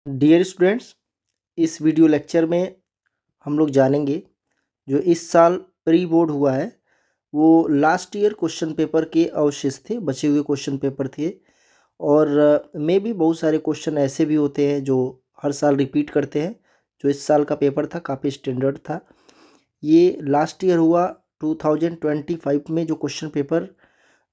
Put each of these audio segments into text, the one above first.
Dear students, इस video lecture में हम लोग जानेंगे जो इस साल प्री बोर्ड हुआ है वो लास्ट ईयर क्वेश्चन पेपर के अवशेष थे, बचे हुए क्वेश्चन पेपर थे। और में भी बहुत सारे क्वेश्चन ऐसे भी होते हैं जो हर साल रिपीट करते हैं। जो इस साल का पेपर था काफ़ी स्टैंडर्ड था। ये लास्ट ईयर हुआ 2025 में जो क्वेश्चन पेपर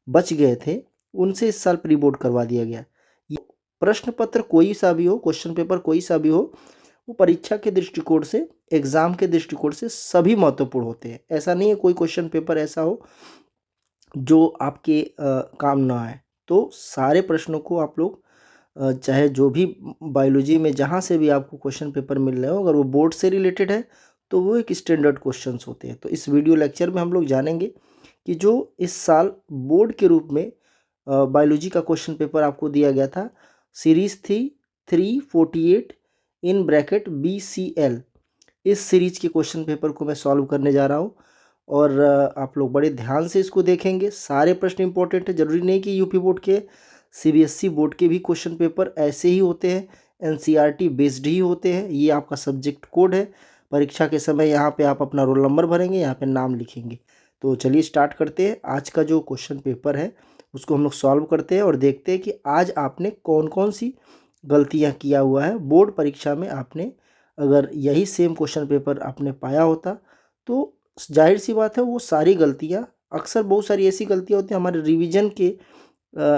बच गए थे उनसे इस साल प्री बोर्ड करवा दिया गया। ये प्रश्न पत्र कोई सा भी हो, क्वेश्चन पेपर कोई सा भी हो, वो परीक्षा के दृष्टिकोण से, एग्जाम के दृष्टिकोण से सभी महत्वपूर्ण होते हैं। ऐसा नहीं है कोई क्वेश्चन पेपर ऐसा हो जो आपके काम ना आए। तो सारे प्रश्नों को आप लोग चाहे जो भी बायोलॉजी में जहाँ से भी आपको क्वेश्चन पेपर मिल रहे हो, अगर वो बोर्ड से रिलेटेड है तो वो एक स्टैंडर्ड क्वेश्चंस होते हैं। तो इस वीडियो लेक्चर में हम लोग जानेंगे कि जो इस साल बोर्ड के रूप में बायोलॉजी का क्वेश्चन पेपर आपको दिया गया था, सीरीज थी 348 इन ब्रैकेट BCL, इस सीरीज के क्वेश्चन पेपर को मैं सॉल्व करने जा रहा हूँ। और आप लोग बड़े ध्यान से इसको देखेंगे। सारे प्रश्न इंपॉर्टेंट है, जरूरी नहीं कि यूपी बोर्ड के, CBSE बोर्ड के भी क्वेश्चन पेपर ऐसे ही होते हैं, NCERT बेस्ड ही होते हैं। ये आपका सब्जेक्ट कोड है। परीक्षा के समय यहाँ पे आप अपना रोल नंबर भरेंगे, यहाँ पे नाम लिखेंगे। तो चलिए स्टार्ट करते हैं। आज का जो क्वेश्चन पेपर है उसको हम लोग सॉल्व करते हैं और देखते हैं कि आज आपने कौन कौन सी गलतियाँ किया हुआ है। बोर्ड परीक्षा में आपने अगर यही सेम क्वेश्चन पेपर आपने पाया होता तो जाहिर सी बात है वो सारी गलतियाँ, अक्सर बहुत सारी ऐसी गलतियाँ होती हैं हमारे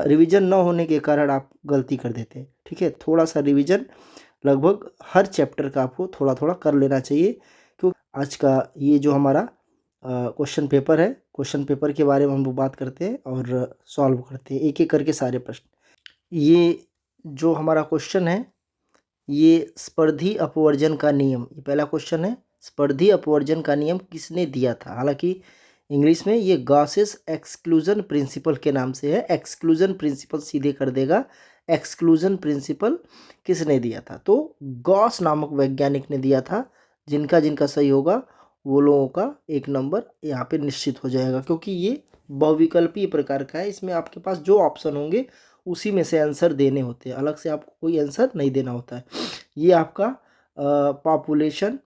रिवीजन न होने के कारण आप गलती कर देते हैं। ठीक है, थोड़ा सा रिवीजन लगभग हर चैप्टर का आपको थोड़ा थोड़ा कर लेना चाहिए, क्योंकि आज का ये जो हमारा क्वेश्चन पेपर है, क्वेश्चन पेपर के बारे में हम लोग बात करते हैं और सॉल्व करते हैं एक एक करके सारे प्रश्न। ये जो हमारा क्वेश्चन है ये स्पर्धी अपवर्जन का नियम, ये पहला क्वेश्चन है। स्पर्धी अपवर्जन का नियम किसने दिया था? हालांकि इंग्लिश में ये गॉसेस एक्सक्लूजन प्रिंसिपल के नाम से है। एक्सक्लूजन प्रिंसिपल सीधे कर देगा, एक्सक्लूजन प्रिंसिपल किसने दिया था? तो गॉस नामक वैज्ञानिक ने दिया था। जिनका जिनका सही होगा वो लोगों का एक नंबर यहाँ पे निश्चित हो जाएगा, क्योंकि ये बहुविकल्पीय प्रकार का है। इसमें आपके पास जो ऑप्शन होंगे उसी में से आंसर देने होते हैं, अलग से आपको कोई आंसर नहीं देना होता है। ये आपका पॉपुलेशन,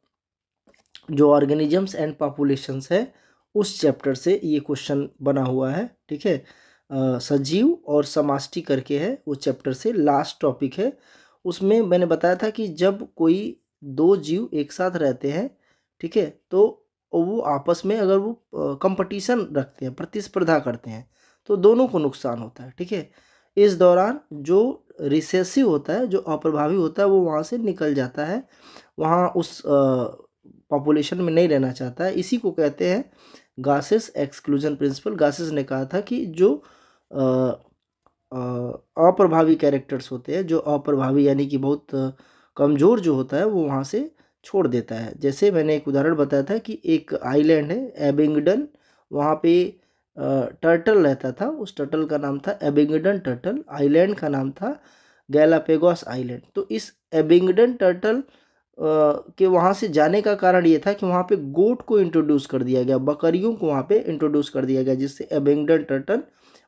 जो ऑर्गेनिजम्स एंड पॉपुलेशंस है, उस चैप्टर से ये क्वेश्चन बना हुआ है। ठीक है, सजीव और समष्टि करके है, वो चैप्टर से लास्ट टॉपिक है। उसमें मैंने बताया था कि जब कोई दो जीव एक साथ रहते हैं, ठीक है, तो वो आपस में अगर वो कंपटीशन रखते हैं, प्रतिस्पर्धा करते हैं, तो दोनों को नुकसान होता है। ठीक है, इस दौरान जो रिसेसिव होता है, जो अप्रभावी होता है, वो वहाँ से निकल जाता है, वहाँ उस पॉपुलेशन में नहीं रहना चाहता है। इसी को कहते हैं गासेस एक्सक्लूजन प्रिंसिपल। गासेस ने कहा था कि जो अप्रभावी कैरेक्टर्स होते हैं, जो अप्रभावी यानी कि बहुत कमज़ोर जो होता है, वो वहाँ से छोड़ देता है। जैसे मैंने एक उदाहरण बताया था कि एक आइलैंड है एबिंगडन, वहाँ पे टर्टल रहता था, उस टर्टल का नाम था एबिंगडन टर्टल, आइलैंड का नाम था गैलापेगोस आइलैंड। तो इस एबिंगडन टर्टल के वहाँ से जाने का कारण ये था कि वहाँ पे गोट को इंट्रोड्यूस कर दिया गया, बकरियों को वहाँ पे इंट्रोड्यूस कर दिया गया, जिससे एबिंगडन टर्टल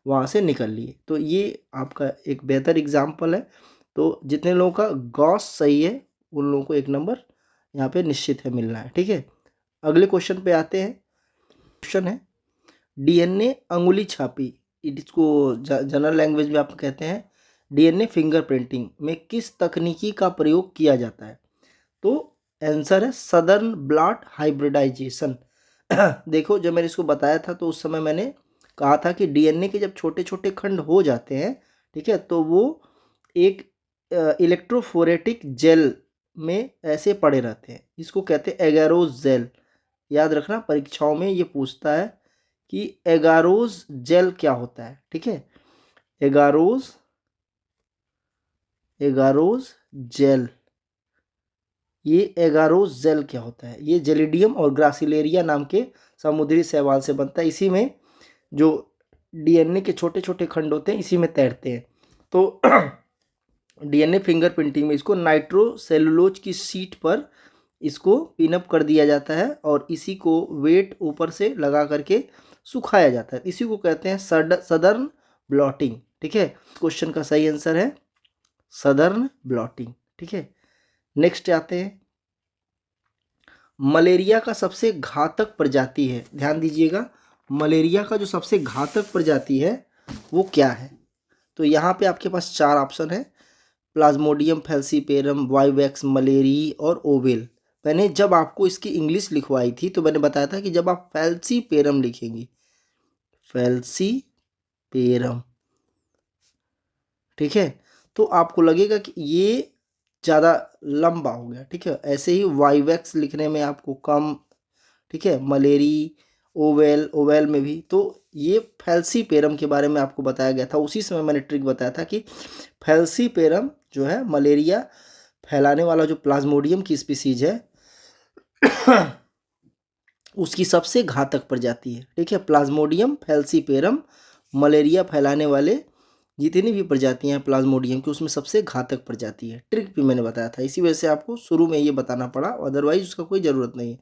वहाँ से निकल लिए। तो ये आपका एक बेहतर एग्जाम्पल है। तो जितने लोगों का गॉस सही है उन लोगों को एक नंबर यहाँ पे निश्चित है मिलना है। ठीक है, अगले क्वेश्चन पे आते हैं। क्वेश्चन है DNA अंगुली छापी, इसको जनरल लैंग्वेज में आप कहते हैं DNA फिंगरप्रिंटिंग में किस तकनीकी का प्रयोग किया जाता है? तो आंसर है सदर्न ब्लॉट हाइब्रिडाइजेशन। देखो, जब मैंने इसको बताया था तो उस समय मैंने कहा था कि DNA के जब छोटे छोटे खंड हो जाते हैं, ठीक है, तो वो एक इलेक्ट्रोफोरेटिक जेल में ऐसे पड़े रहते हैं। इसको कहते हैं एगारोज जेल। याद रखना, परीक्षाओं में ये पूछता है कि एगारोज जेल क्या होता है। ठीक है, एगारोज एगारोज जेल, ये एगारोज जेल क्या होता है? ये जेलिडियम और ग्रासिलेरिया नाम के समुद्री शैवाल से बनता है। इसी में जो DNA के छोटे छोटे खंड होते हैं इसी में तैरते हैं। तो DNA फिंगरप्रिंटिंग में इसको नाइट्रोसेलुलोज की शीट पर इसको पिनअप कर दिया जाता है और इसी को वेट ऊपर से लगा करके सुखाया जाता है। इसी को कहते हैं सदर्न ब्लॉटिंग। ठीक है, क्वेश्चन का सही आंसर है सदर्न ब्लॉटिंग। ठीक है, नेक्स्ट आते हैं, मलेरिया का सबसे घातक प्रजाति है, ध्यान दीजिएगा, मलेरिया का जो सबसे घातक प्रजाति है वो क्या है। तो यहाँ पे आपके पास 4 ऑप्शन है, प्लाज्मोडियम फैल्सीपेरम, वाइवैक्स मलेरी और ओवेल। मैंने जब आपको इसकी इंग्लिश लिखवाई थी तो मैंने बताया था कि जब आप फैल्सीपेरम लिखेंगी, फैल्सीपेरम, ठीक है, तो आपको लगेगा कि ये ज़्यादा लंबा हो गया, ठीक है। ऐसे ही वाइवैक्स लिखने में आपको कम, ठीक है, मलेरी, ओवेल, ओवेल में भी। तो ये फैल्सीपेरम के बारे में आपको बताया गया था, उसी समय मैंने ट्रिक बताया था कि फैल्सीपेरम जो है मलेरिया फैलाने वाला जो प्लाज्मोडियम की स्पीसीज है उसकी सबसे घातक प्रजाति है, ठीक है। प्लाज्मोडियम फैल्सीपेरम मलेरिया फैलाने वाले जितनी भी प्रजातियां हैं प्लाज्मोडियम की उसमें सबसे घातक प्रजाति है। ट्रिक भी मैंने बताया था, इसी वजह से आपको शुरू में ये बताना पड़ा, अदरवाइज उसका कोई ज़रूरत नहीं है।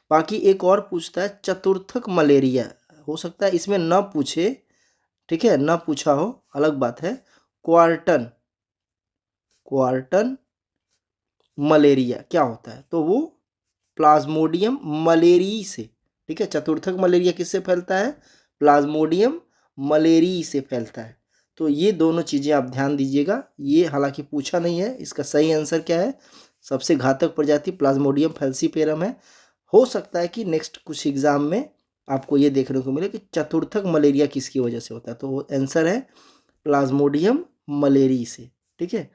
बाकी एक और पूछता है चतुर्थक मलेरिया, हो सकता है इसमें न पूछे, ठीक है, न पूछा हो, अलग बात है। क्वार्टन, क्वार्टन मलेरिया क्या होता है, तो वो प्लाज्मोडियम मलेरी से, ठीक है। चतुर्थक मलेरिया किससे फैलता है, प्लाज्मोडियम मलेरी से फैलता है। तो ये दोनों चीज़ें आप ध्यान दीजिएगा, ये हालांकि पूछा नहीं है, इसका सही आंसर क्या है, सबसे घातक प्रजाति प्लाज्मोडियम फैल्सीपेरम है। हो सकता है कि नेक्स्ट कुछ एग्जाम में आपको ये देखने को मिले कि चतुर्थक मलेरिया किसकी वजह से होता है, तो वो आंसर है प्लाज्मोडियम मलेरी से, ठीक है।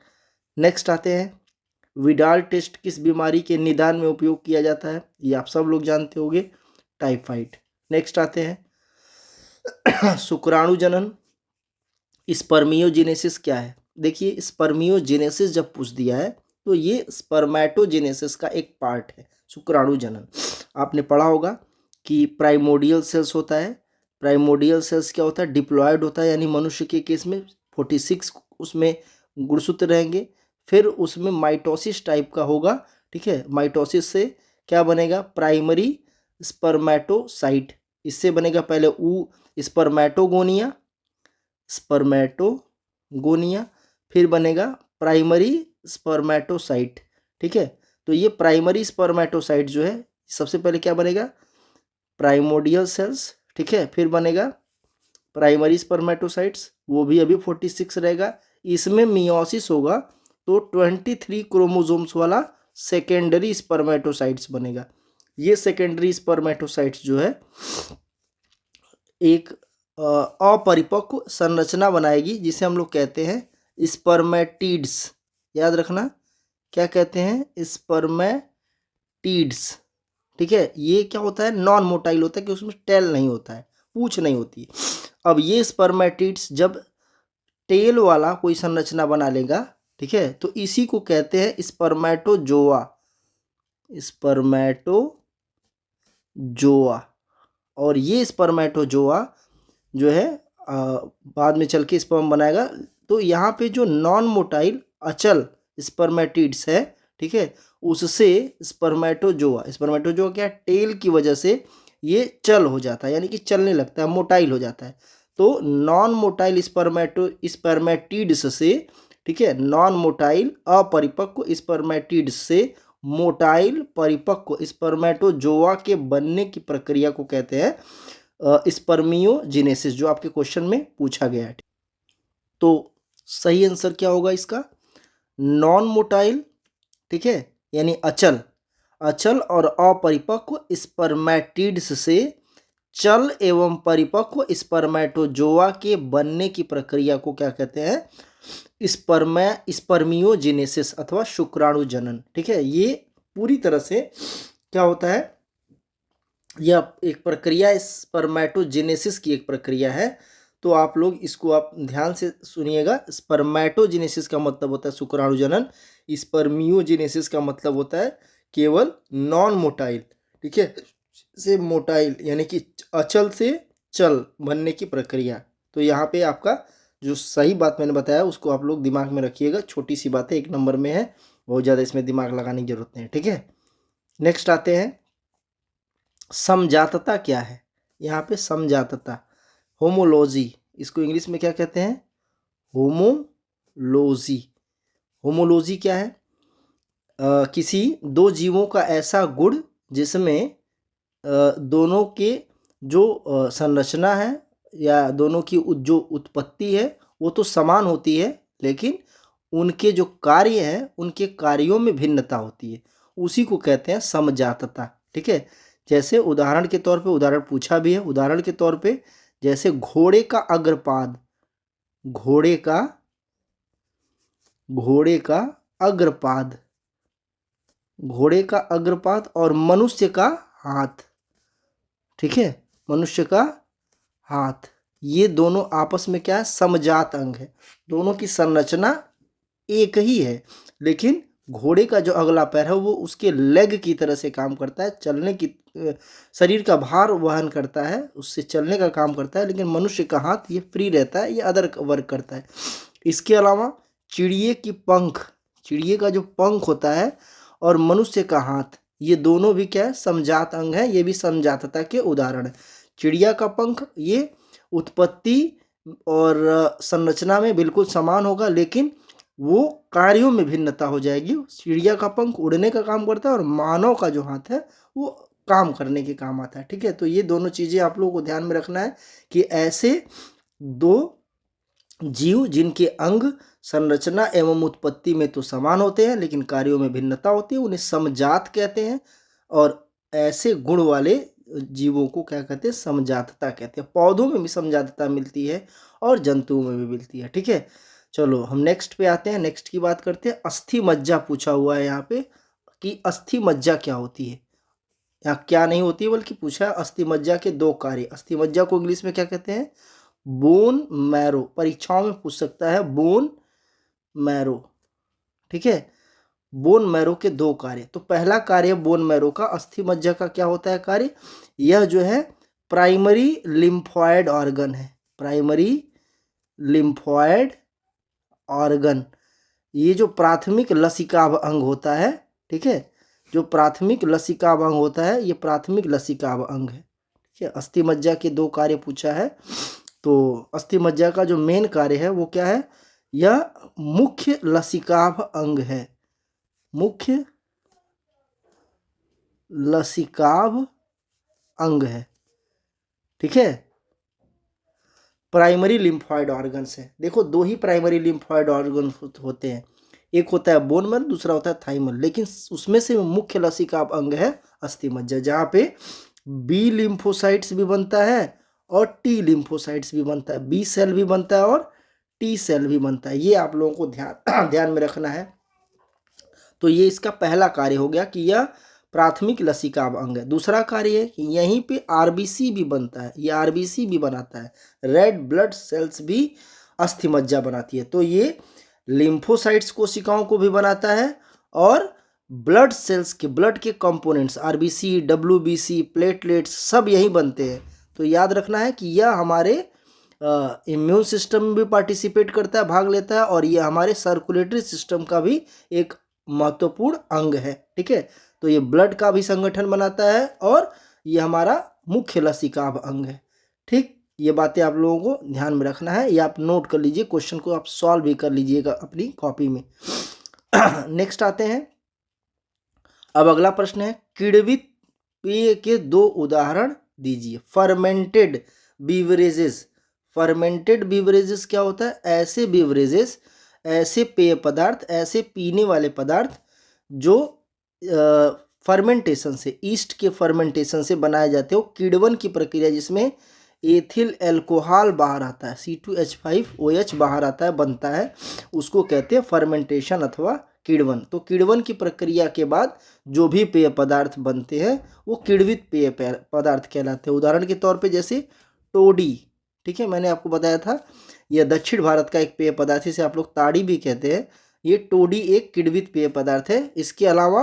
नेक्स्ट आते हैं, विडाल टेस्ट किस बीमारी के निदान में उपयोग किया जाता है, ये आप सब लोग जानते होंगे, टाइफाइड। नेक्स्ट आते हैं शुक्राणु जनन, स्पर्मियोजेनेसिस क्या है। देखिए स्पर्मियोजेनेसिस जब पूछ दिया है तो ये स्पर्मेटोजेनेसिस का एक पार्ट है, शुक्राणु जनन। आपने पढ़ा होगा कि प्राइमोडियल सेल्स होता है, प्राइमोडियल सेल्स क्या होता है, डिप्लॉयड होता है, यानी मनुष्य के केस में 46 उसमें गुणसूत्र रहेंगे, फिर उसमें माइटोसिस टाइप का होगा, ठीक है। माइटोसिस से क्या बनेगा, प्राइमरी स्पर्मेटोसाइट, इससे बनेगा पहले स्पर्मेटोगोनिया, स्पर्मेटोगोनिया, फिर बनेगा प्राइमरी स्पर्मेटोसाइट, ठीक है। तो ये प्राइमरी स्पर्मेटोसाइट जो है सबसे पहले क्या बनेगा, प्राइमोडियल सेल्स, ठीक है, फिर बनेगा प्राइमरी स्पर्मेटोसाइट्स, वो भी अभी 46 रहेगा। इसमें मियोसिस होगा तो 23 क्रोमोसोम्स वाला सेकेंडरी स्पर्मेटोसाइट्स बनेगा। ये सेकेंडरी स्पर्मेटोसाइट्स जो है एक अपरिपक्व संरचना बनाएगी जिसे हम लोग कहते हैं स्पर्मेटिड्स, याद रखना क्या कहते हैं, स्पर्मेटिड्स, ठीक है। ये क्या होता है, नॉन मोटाइल होता है कि उसमें टेल नहीं होता है, पूंछ नहीं होती है। अब ये स्पर्मेटिड्स जब टेल वाला कोई संरचना बना लेगा, ठीक है, तो इसी को कहते हैं स्पर्मेटोजोआ, स्पर्मेटोजोआ। और ये स्पर्मेटोजोआ जो है बाद में चल के स्पर्म बनाएगा। तो यहाँ पे जो नॉन मोटाइल अचल स्पर्मेटिड्स है, ठीक है, उससे स्पर्मेटोजोआ, स्पर्मेटोजोआ क्या, टेल की वजह से ये चल हो जाता है, यानी कि चलने लगता है, मोटाइल हो जाता है। तो नॉन मोटाइल स्पर्मेटिड्स से, ठीक है, नॉन मोटाइल अपरिपक्व स्पर्मेटिड्स से मोटाइल परिपक्व स्पर्मेटोजोआ के बनने की प्रक्रिया को कहते हैं स्पर्मियोजेनेसिस, जो आपके क्वेश्चन में पूछा गया है। तो सही आंसर क्या होगा इसका, नॉन मोटाइल, ठीक है, यानी अचल, अचल और अपरिपक्व स्पर्मेटिड्स से चल एवं परिपक्व स्पर्मेटोजोआ के बनने की प्रक्रिया को क्या कहते हैं, स्पर्मियोजेनेसिस अथवा शुक्राणु जनन, ठीक है। ये पूरी तरह से क्या होता है, यह एक प्रक्रिया स्पर्मेटोजेनेसिस की एक प्रक्रिया है। तो आप लोग इसको आप ध्यान से सुनिएगा, स्पर्मेटोजेनेसिस का मतलब होता है शुक्राणु जनन, स्पर्मियोजेनेसिस का मतलब होता है केवल नॉन मोटाइल, ठीक है, से मोटाइल यानी कि अचल से चल बनने की प्रक्रिया। तो यहाँ पे आपका जो सही बात मैंने बताया उसको आप लोग दिमाग में रखिएगा, छोटी सी बात है, 1 नंबर में है, बहुत ज़्यादा इसमें दिमाग लगाने की जरूरत नहीं है, ठीक है। नेक्स्ट आते हैं, समजातता क्या है। यहाँ पे समजातता, होमोलॉजी, इसको इंग्लिश में क्या कहते हैं, होमोलॉजी। होमोलॉजी क्या है, किसी दो जीवों का ऐसा गुण जिसमें दोनों के जो संरचना है या दोनों की जो उत्पत्ति है वो तो समान होती है, लेकिन उनके जो कार्य हैं उनके कार्यों में भिन्नता होती है, उसी को कहते हैं समजातता। ठीक है, जैसे उदाहरण के तौर पे उदाहरण पूछा भी है, उदाहरण के तौर पे जैसे घोड़े का अग्रपाद, घोड़े का अग्रपाद, घोड़े का अग्रपाद और मनुष्य का हाथ। ठीक है, मनुष्य का हाथ, ये दोनों आपस में क्या है, समजात अंग है। दोनों की संरचना एक ही है, लेकिन घोड़े का जो अगला पैर है वो उसके लेग की तरह से काम करता है, चलने की शरीर का भार वहन करता है, उससे चलने का काम करता है, लेकिन मनुष्य का हाथ ये फ्री रहता है, ये अदर वर्क करता है। इसके अलावा चिड़िए की पंख, चिड़िए का जो पंख होता है और मनुष्य का हाथ, ये दोनों भी क्या है, समजात अंग है, ये भी समजातता के उदाहरण है। चिड़िया का पंख ये उत्पत्ति और संरचना में बिल्कुल समान होगा, लेकिन वो कार्यों में भिन्नता हो जाएगी। चिड़िया का पंख उड़ने का काम करता है और मानव का जो हाथ है वो काम करने के काम आता है। ठीक है, तो ये दोनों चीज़ें आप लोगों को ध्यान में रखना है कि ऐसे दो जीव जिनके अंग संरचना एवं उत्पत्ति में तो समान होते हैं लेकिन कार्यों में भिन्नता होती है, उन्हें समजात कहते हैं। और ऐसे गुण वाले जीवों को क्या कहते हैं, समजातता कहते हैं। पौधों में भी समजातता मिलती है और जंतुओं में भी मिलती है। ठीक है, चलो हम नेक्स्ट पे आते हैं, नेक्स्ट की बात करते हैं। अस्थि मज्जा पूछा हुआ है यहाँ पे कि अस्थि मज्जा क्या होती है, या क्या नहीं होती है, बल्कि पूछा है अस्थि मज्जा के दो कार्य। अस्थि मज्जा को इंग्लिश में क्या कहते हैं, बोन मैरो, परीक्षाओं में पूछ सकता है बोन मैरो। ठीक है, बोन मैरो के दो कार्य। तो पहला कार्य बोन मैरो का, अस्थि मज्जा का क्या होता है कार्य, यह जो है प्राइमरी लिम्फॉइड ऑर्गन है, प्राइमरी लिम्फॉइड ऑर्गन, ये जो प्राथमिक लसिकाभ अंग होता है। ठीक है, जो प्राथमिक लसिकाभ अंग होता है ये प्राथमिक लसिकाभ अंग है। ठीक है, अस्थि मज्जा के दो कार्य पूछा है, तो अस्थि मज्जा का जो मेन कार्य है वो क्या है, यह मुख्य लसिकाभ अंग है, मुख्य लसिकाभ अंग है। ठीक है, प्राइमरी लिम्फॉइड ऑर्गन्स है। देखो दो ही प्राइमरी लिम्फॉइड ऑर्गन होते हैं, एक होता है बोन मैरो, दूसरा होता है थाइमस, लेकिन उसमें से मुख्य लसिकाभ अंग है अस्थि मज्जा, जहाँ पे बी लिम्फोसाइट्स भी बनता है और टी लिम्फोसाइट्स भी बनता है, बी सेल भी बनता है और टी सेल भी बनता है। ये आप लोगों को ध्यान में रखना है। तो ये इसका पहला कार्य हो गया कि यह प्राथमिक लसिकाभ अंग है। दूसरा कार्य है कि यहीं पे आरबीसी भी बनता है, ये आरबीसी भी बनाता है, रेड ब्लड सेल्स भी अस्थि मज्जा बनाती है। तो ये लिम्फोसाइट्स कोशिकाओं को भी बनाता है और ब्लड सेल्स के, ब्लड के कंपोनेंट्स आरबीसी, डब्ल्यूबीसी, प्लेटलेट्स सब यही बनते हैं। तो याद रखना है कि यह हमारे इम्यून सिस्टम में भी पार्टिसिपेट करता है, भाग लेता है, और यह हमारे सर्कुलेटरी सिस्टम का भी एक महत्वपूर्ण अंग है। ठीक है, तो ये ब्लड का भी संगठन बनाता है और ये हमारा मुख्य लसिकाभ अंग है। ठीक, ये बातें आप लोगों को ध्यान में रखना है, ये आप नोट कर लीजिए, क्वेश्चन को आप सॉल्व भी कर लीजिएगा अपनी कॉपी में। नेक्स्ट आते हैं, अब अगला प्रश्न है, किण्वित पेय के दो उदाहरण दीजिए। फर्मेंटेड बीवरेजेस, फर्मेंटेड बीवरेजेस क्या होता है, ऐसे बीवरेजेस, ऐसे पेय पदार्थ, ऐसे पीने वाले पदार्थ जो फर्मेंटेशन से, ईस्ट के फर्मेंटेशन से बनाए जाते हो, किण्वन की प्रक्रिया जिसमें एथिल एल्कोहल बाहर आता है, C2H5OH बाहर आता है, बनता है, उसको कहते हैं फर्मेंटेशन अथवा किण्वन। तो किण्वन की प्रक्रिया के बाद जो भी पेय पदार्थ बनते हैं वो किण्वित पेय पदार्थ कहलाते हैं। उदाहरण के तौर पे जैसे टोडी, ठीक है, मैंने आपको बताया था यह दक्षिण भारत का एक पेय पदार्थ है, इसे आप लोग ताड़ी भी कहते हैं। ये टोडी एक किण्वित पेय पदार्थ है। इसके अलावा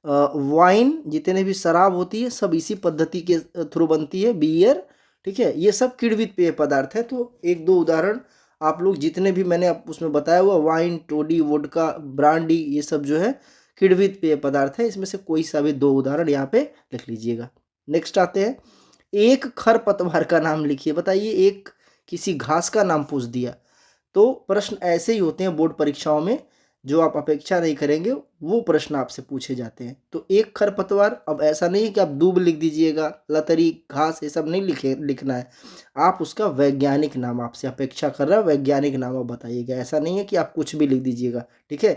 वाइन, जितने भी शराब होती है सब इसी पद्धति के थ्रू बनती है, बियर, ठीक है, ये सब किण्वित पेय पदार्थ है। तो एक दो उदाहरण आप लोग जितने भी मैंने उसमें बताया हुआ, वाइन, टोडी, वोडका, ब्रांडी, ये सब जो है किण्वित पेय पदार्थ है। इसमें से कोई सा भी दो उदाहरण यहाँ पे लिख लीजिएगा। नेक्स्ट आते हैं, एक खरपतवार का नाम लिखिए। बताइए, एक किसी घास का नाम पूछ दिया तो प्रश्न ऐसे ही होते हैं बोर्ड परीक्षाओं में, जो आप अपेक्षा नहीं करेंगे वो प्रश्न आपसे पूछे जाते हैं। तो एक खरपतवार, अब ऐसा नहीं है कि आप दूब लिख दीजिएगा, लतरी, घास, ये सब नहीं लिखना है। आप उसका वैज्ञानिक नाम आपसे अपेक्षा कर रहा है, वैज्ञानिक नाम आप बताइएगा। ऐसा नहीं है कि आप कुछ भी लिख दीजिएगा, ठीक है,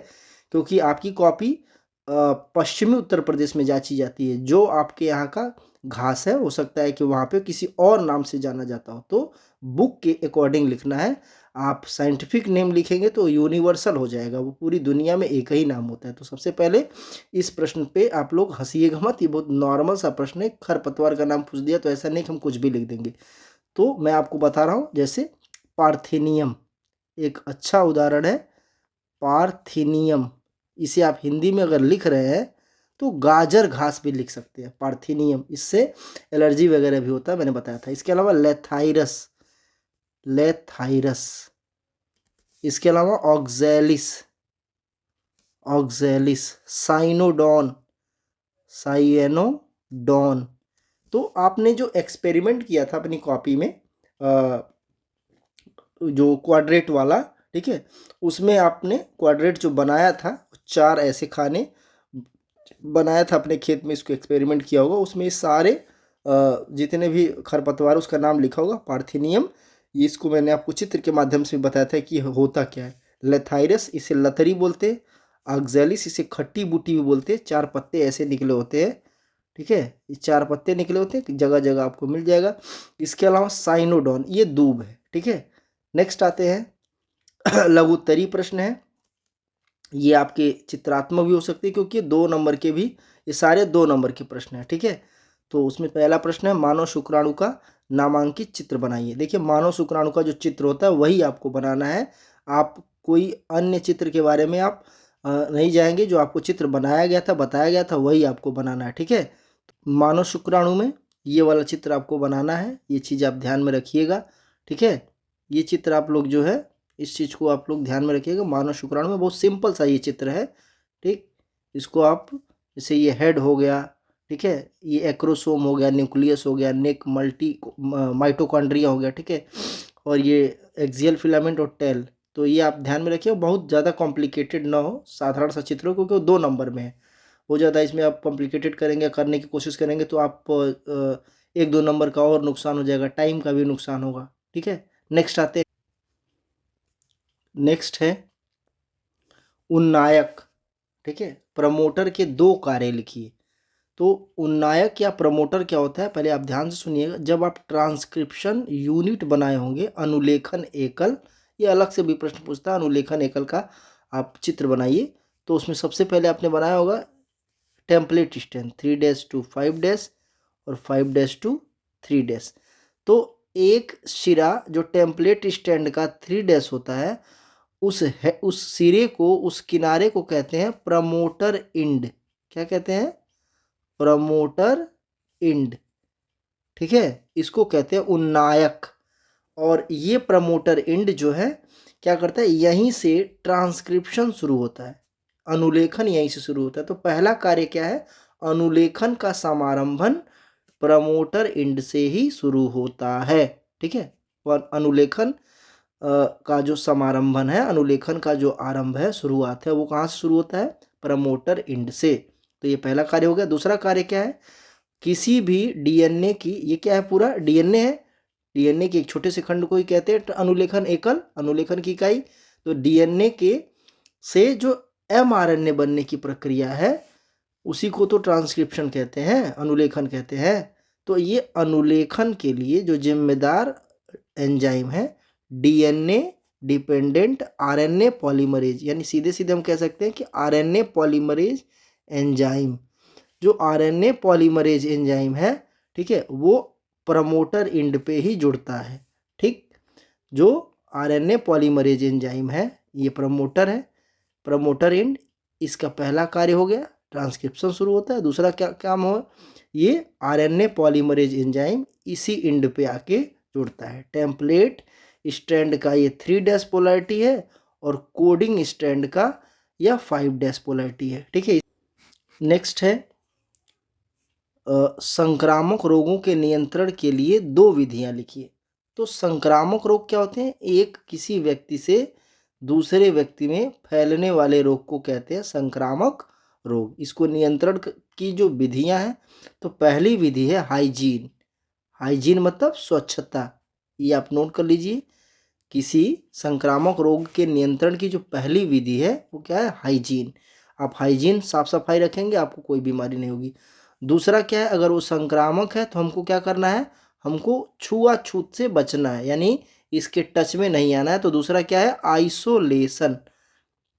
क्योंकि आपकी कॉपी पश्चिमी उत्तर प्रदेश में जांची जाती है। जो आपके यहाँ का घास है, हो सकता है कि वहाँ पे किसी और नाम से जाना जाता हो, तो बुक के अकॉर्डिंग लिखना है। आप साइंटिफिक नेम लिखेंगे तो यूनिवर्सल हो जाएगा, वो पूरी दुनिया में एक ही नाम होता है। तो सबसे पहले इस प्रश्न पे आप लोग हंसिएगा मत, ये बहुत नॉर्मल सा प्रश्न है। खरपतवार का नाम पूछ दिया तो ऐसा नहीं कि हम कुछ भी लिख देंगे। तो मैं आपको बता रहा हूँ, जैसे पार्थेनियम एक अच्छा उदाहरण है। पार्थेनियम, इसे आप हिंदी में अगर लिख रहे हैं तो गाजर घास भी लिख सकते हैं, पार्थेनियम। इससे एलर्जी वगैरह भी होता है, मैंने बताया था। इसके अलावा लेथाइरस, लेथाइरस, इसके अलावा ऑक्जेलिस, ऑक्जेलिस, साइनोडॉन, साइनोडॉन। तो आपने जो एक्सपेरिमेंट किया था अपनी कॉपी में, जो क्वाड्रेट वाला, ठीक है, उसमें आपने क्वाड्रेट जो बनाया था, 4 ऐसे खाने बनाया था अपने खेत में, इसको एक्सपेरिमेंट किया होगा। उसमें सारे जितने भी खरपतवार, उसका नाम लिखा होगा पार्थेनियम। ये इसको मैंने आपको चित्र के माध्यम से बताया था कि होता क्या है। लेथाइरस, इसे लतरी बोलते हैं। ऑक्जेलिस, इसे खट्टी बूटी भी बोलते हैं। 4 पत्ते ऐसे निकले होते हैं, ठीक है, ये 4 पत्ते निकले होते हैं, जगह जगह आपको मिल जाएगा। इसके अलावा साइनोडॉन, ये दूब है, ठीक है। नेक्स्ट आते हैं लघु उत्तरीय प्रश्न है। ये आपके चित्रात्मक भी हो सकते हैं, क्योंकि 2 नंबर के भी, ये सारे 2 नंबर के प्रश्न हैं, ठीक है। तो उसमें पहला प्रश्न है, मानव शुक्राणु का नामांकित चित्र बनाइए। देखिए, मानव शुक्राणु का जो चित्र होता है वही आपको बनाना है। आप कोई अन्य चित्र के बारे में आप नहीं जाएंगे। जो आपको चित्र बनाया गया था, बताया गया था, वही आपको बनाना है, ठीक है। मानव शुक्राणु में ये वाला चित्र आपको बनाना है, ये चीज़ आप ध्यान में रखिएगा, ठीक है। ये चित्र आप लोग जो है, इस चीज़ को आप लोग ध्यान में रखिएगा। मानव शुक्राणु में बहुत सिंपल सा ये चित्र है, ठीक। इसको आप, जैसे ये हेड हो गया, ठीक है, ये एक्रोसोम हो गया, न्यूक्लियस हो गया, नेक, मल्टी माइटोकॉन्ड्रिया हो गया, ठीक है, और ये एक्सियल फिलामेंट और टेल। तो ये आप ध्यान में रखिए, बहुत ज़्यादा कॉम्प्लिकेटेड ना हो, साधारण सा चित्र हो, क्योंकि वो 2 नंबर में है। हो जाता है इसमें आप कॉम्प्लिकेटेड करेंगे, करने की कोशिश करेंगे तो आप 1-2 नंबर का और नुकसान हो जाएगा, टाइम का भी नुकसान होगा, ठीक है। नेक्स्ट आते हैं, नेक्स्ट है उन्नायक, ठीक है। प्रमोटर के 2 कार्य लिखिए। तो उन्नायक या प्रमोटर क्या होता है, पहले आप ध्यान से सुनिएगा। जब आप ट्रांसक्रिप्शन यूनिट बनाए होंगे, अनुलेखन एकल, ये अलग से भी प्रश्न पूछता है, अनुलेखन एकल का आप चित्र बनाइए। तो उसमें सबसे पहले आपने बनाया होगा टेम्पलेट स्टैंड, 3 to 5 और 5 to 3। तो एक सिरा जो टेम्पलेट स्टैंड का 3 होता है, उस सिरे को, उस किनारे को कहते हैं प्रमोटर इंड। क्या कहते हैं? प्रमोटर इंड, ठीक है, इसको कहते हैं उन्नायक। और ये प्रमोटर इंड जो है, क्या करता है, यहीं से ट्रांसक्रिप्शन शुरू होता है, अनुलेखन यहीं से शुरू होता है। तो पहला कार्य क्या है, अनुलेखन का समारंभन प्रमोटर इंड से ही शुरू होता है, ठीक है। और अनुलेखन का जो समारंभन है, अनुलेखन का जो आरंभ है, शुरुआत है, वो कहाँ से शुरू होता है, प्रमोटर इंड से। तो ये पहला कार्य हो गया। दूसरा कार्य क्या है, किसी भी डीएनए की, ये क्या है, पूरा डीएनए है, डीएनए के एक छोटे से खंड को ही कहते हैं अनुलेखन एकल, अनुलेखन की इकाई। तो डीएनए के से जो एमआरएनए बनने की प्रक्रिया है, उसी को तो ट्रांसक्रिप्शन कहते हैं, अनुलेखन कहते हैं। तो ये अनुलेखन के लिए जो जिम्मेदार एंजाइम है, डीएनए डिपेंडेंट आरएनए पॉलीमरेज, यानी सीधे सीधे हम कह सकते हैं कि आरएनए पॉलीमरेज एंजाइम। जो आरएनए पॉलीमरेज एंजाइम है, ठीक है, वो प्रमोटर इंड पे ही जुड़ता है, ठीक। जो आरएनए पॉलीमरेज एंजाइम है, ये प्रमोटर है, प्रमोटर इंड, इसका पहला कार्य हो गया, ट्रांसक्रिप्शन शुरू होता है। दूसरा क्या काम हो, ये आरएनए पॉलीमरेज एंजाइम इसी इंड पे आके जुड़ता है। टेम्पलेट स्ट्रैंड का ये 3 पोलैरिटी है, और कोडिंग स्ट्रैंड का यह 5 पोलैरिटी है, ठीक है। नेक्स्ट है संक्रामक रोगों के नियंत्रण के लिए 2 विधियां लिखिए। तो संक्रामक रोग क्या होते हैं, एक किसी व्यक्ति से दूसरे व्यक्ति में फैलने वाले रोग को कहते हैं संक्रामक रोग। इसको नियंत्रण की जो विधियां हैं, तो पहली विधि है हाइजीन। हाइजीन मतलब स्वच्छता, ये आप नोट कर लीजिए। किसी संक्रामक रोग के नियंत्रण की जो पहली विधि है वो क्या है? हाइजीन। आप हाइजीन, साफ सफाई रखेंगे, आपको कोई बीमारी नहीं होगी। दूसरा क्या है? अगर वो संक्रामक है तो हमको क्या करना है? हमको छुआछूत से बचना है, यानी इसके टच में नहीं आना है। तो दूसरा क्या है? आइसोलेशन।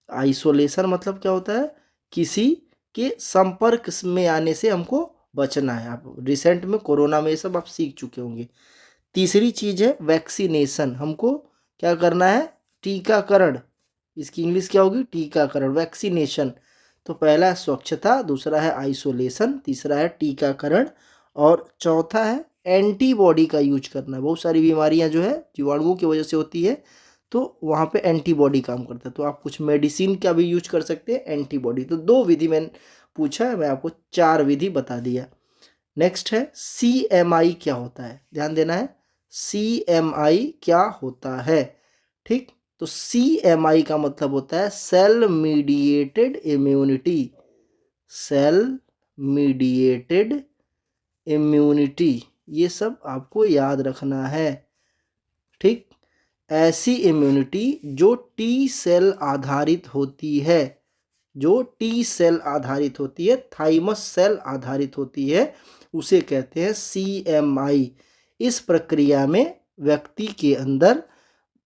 आइसोलेशन मतलब क्या होता है? किसी के संपर्क में आने से हमको बचना है। आप रिसेंट में कोरोना में ये सब आप सीख चुके होंगे। तीसरी चीज है वैक्सीनेशन। हमको क्या करना है? टीकाकरण। इसकी इंग्लिश क्या होगी? टीकाकरण, वैक्सीनेशन। तो पहला है स्वच्छता, दूसरा है आइसोलेशन, तीसरा है टीकाकरण, और चौथा है एंटीबॉडी का यूज करना। बहुत सारी बीमारियां जो है जीवाणुओं की वजह से होती है, तो वहाँ पे एंटीबॉडी काम करता है। तो आप कुछ मेडिसिन का भी यूज कर सकते हैं, एंटीबॉडी। तो 2 विधि मैंने पूछा है, मैं आपको 4 विधि बता दिया। नेक्स्ट है CMI क्या होता है? ध्यान देना है, CMI क्या होता है। ठीक, तो CMI का मतलब होता है cell mediated immunity. Cell mediated immunity, ये सब आपको याद रखना है। ठीक, ऐसी इम्यूनिटी जो टी सेल आधारित होती है, जो टी सेल आधारित होती है, थाइमस सेल आधारित होती है, उसे कहते हैं CMI। इस प्रक्रिया में व्यक्ति के अंदर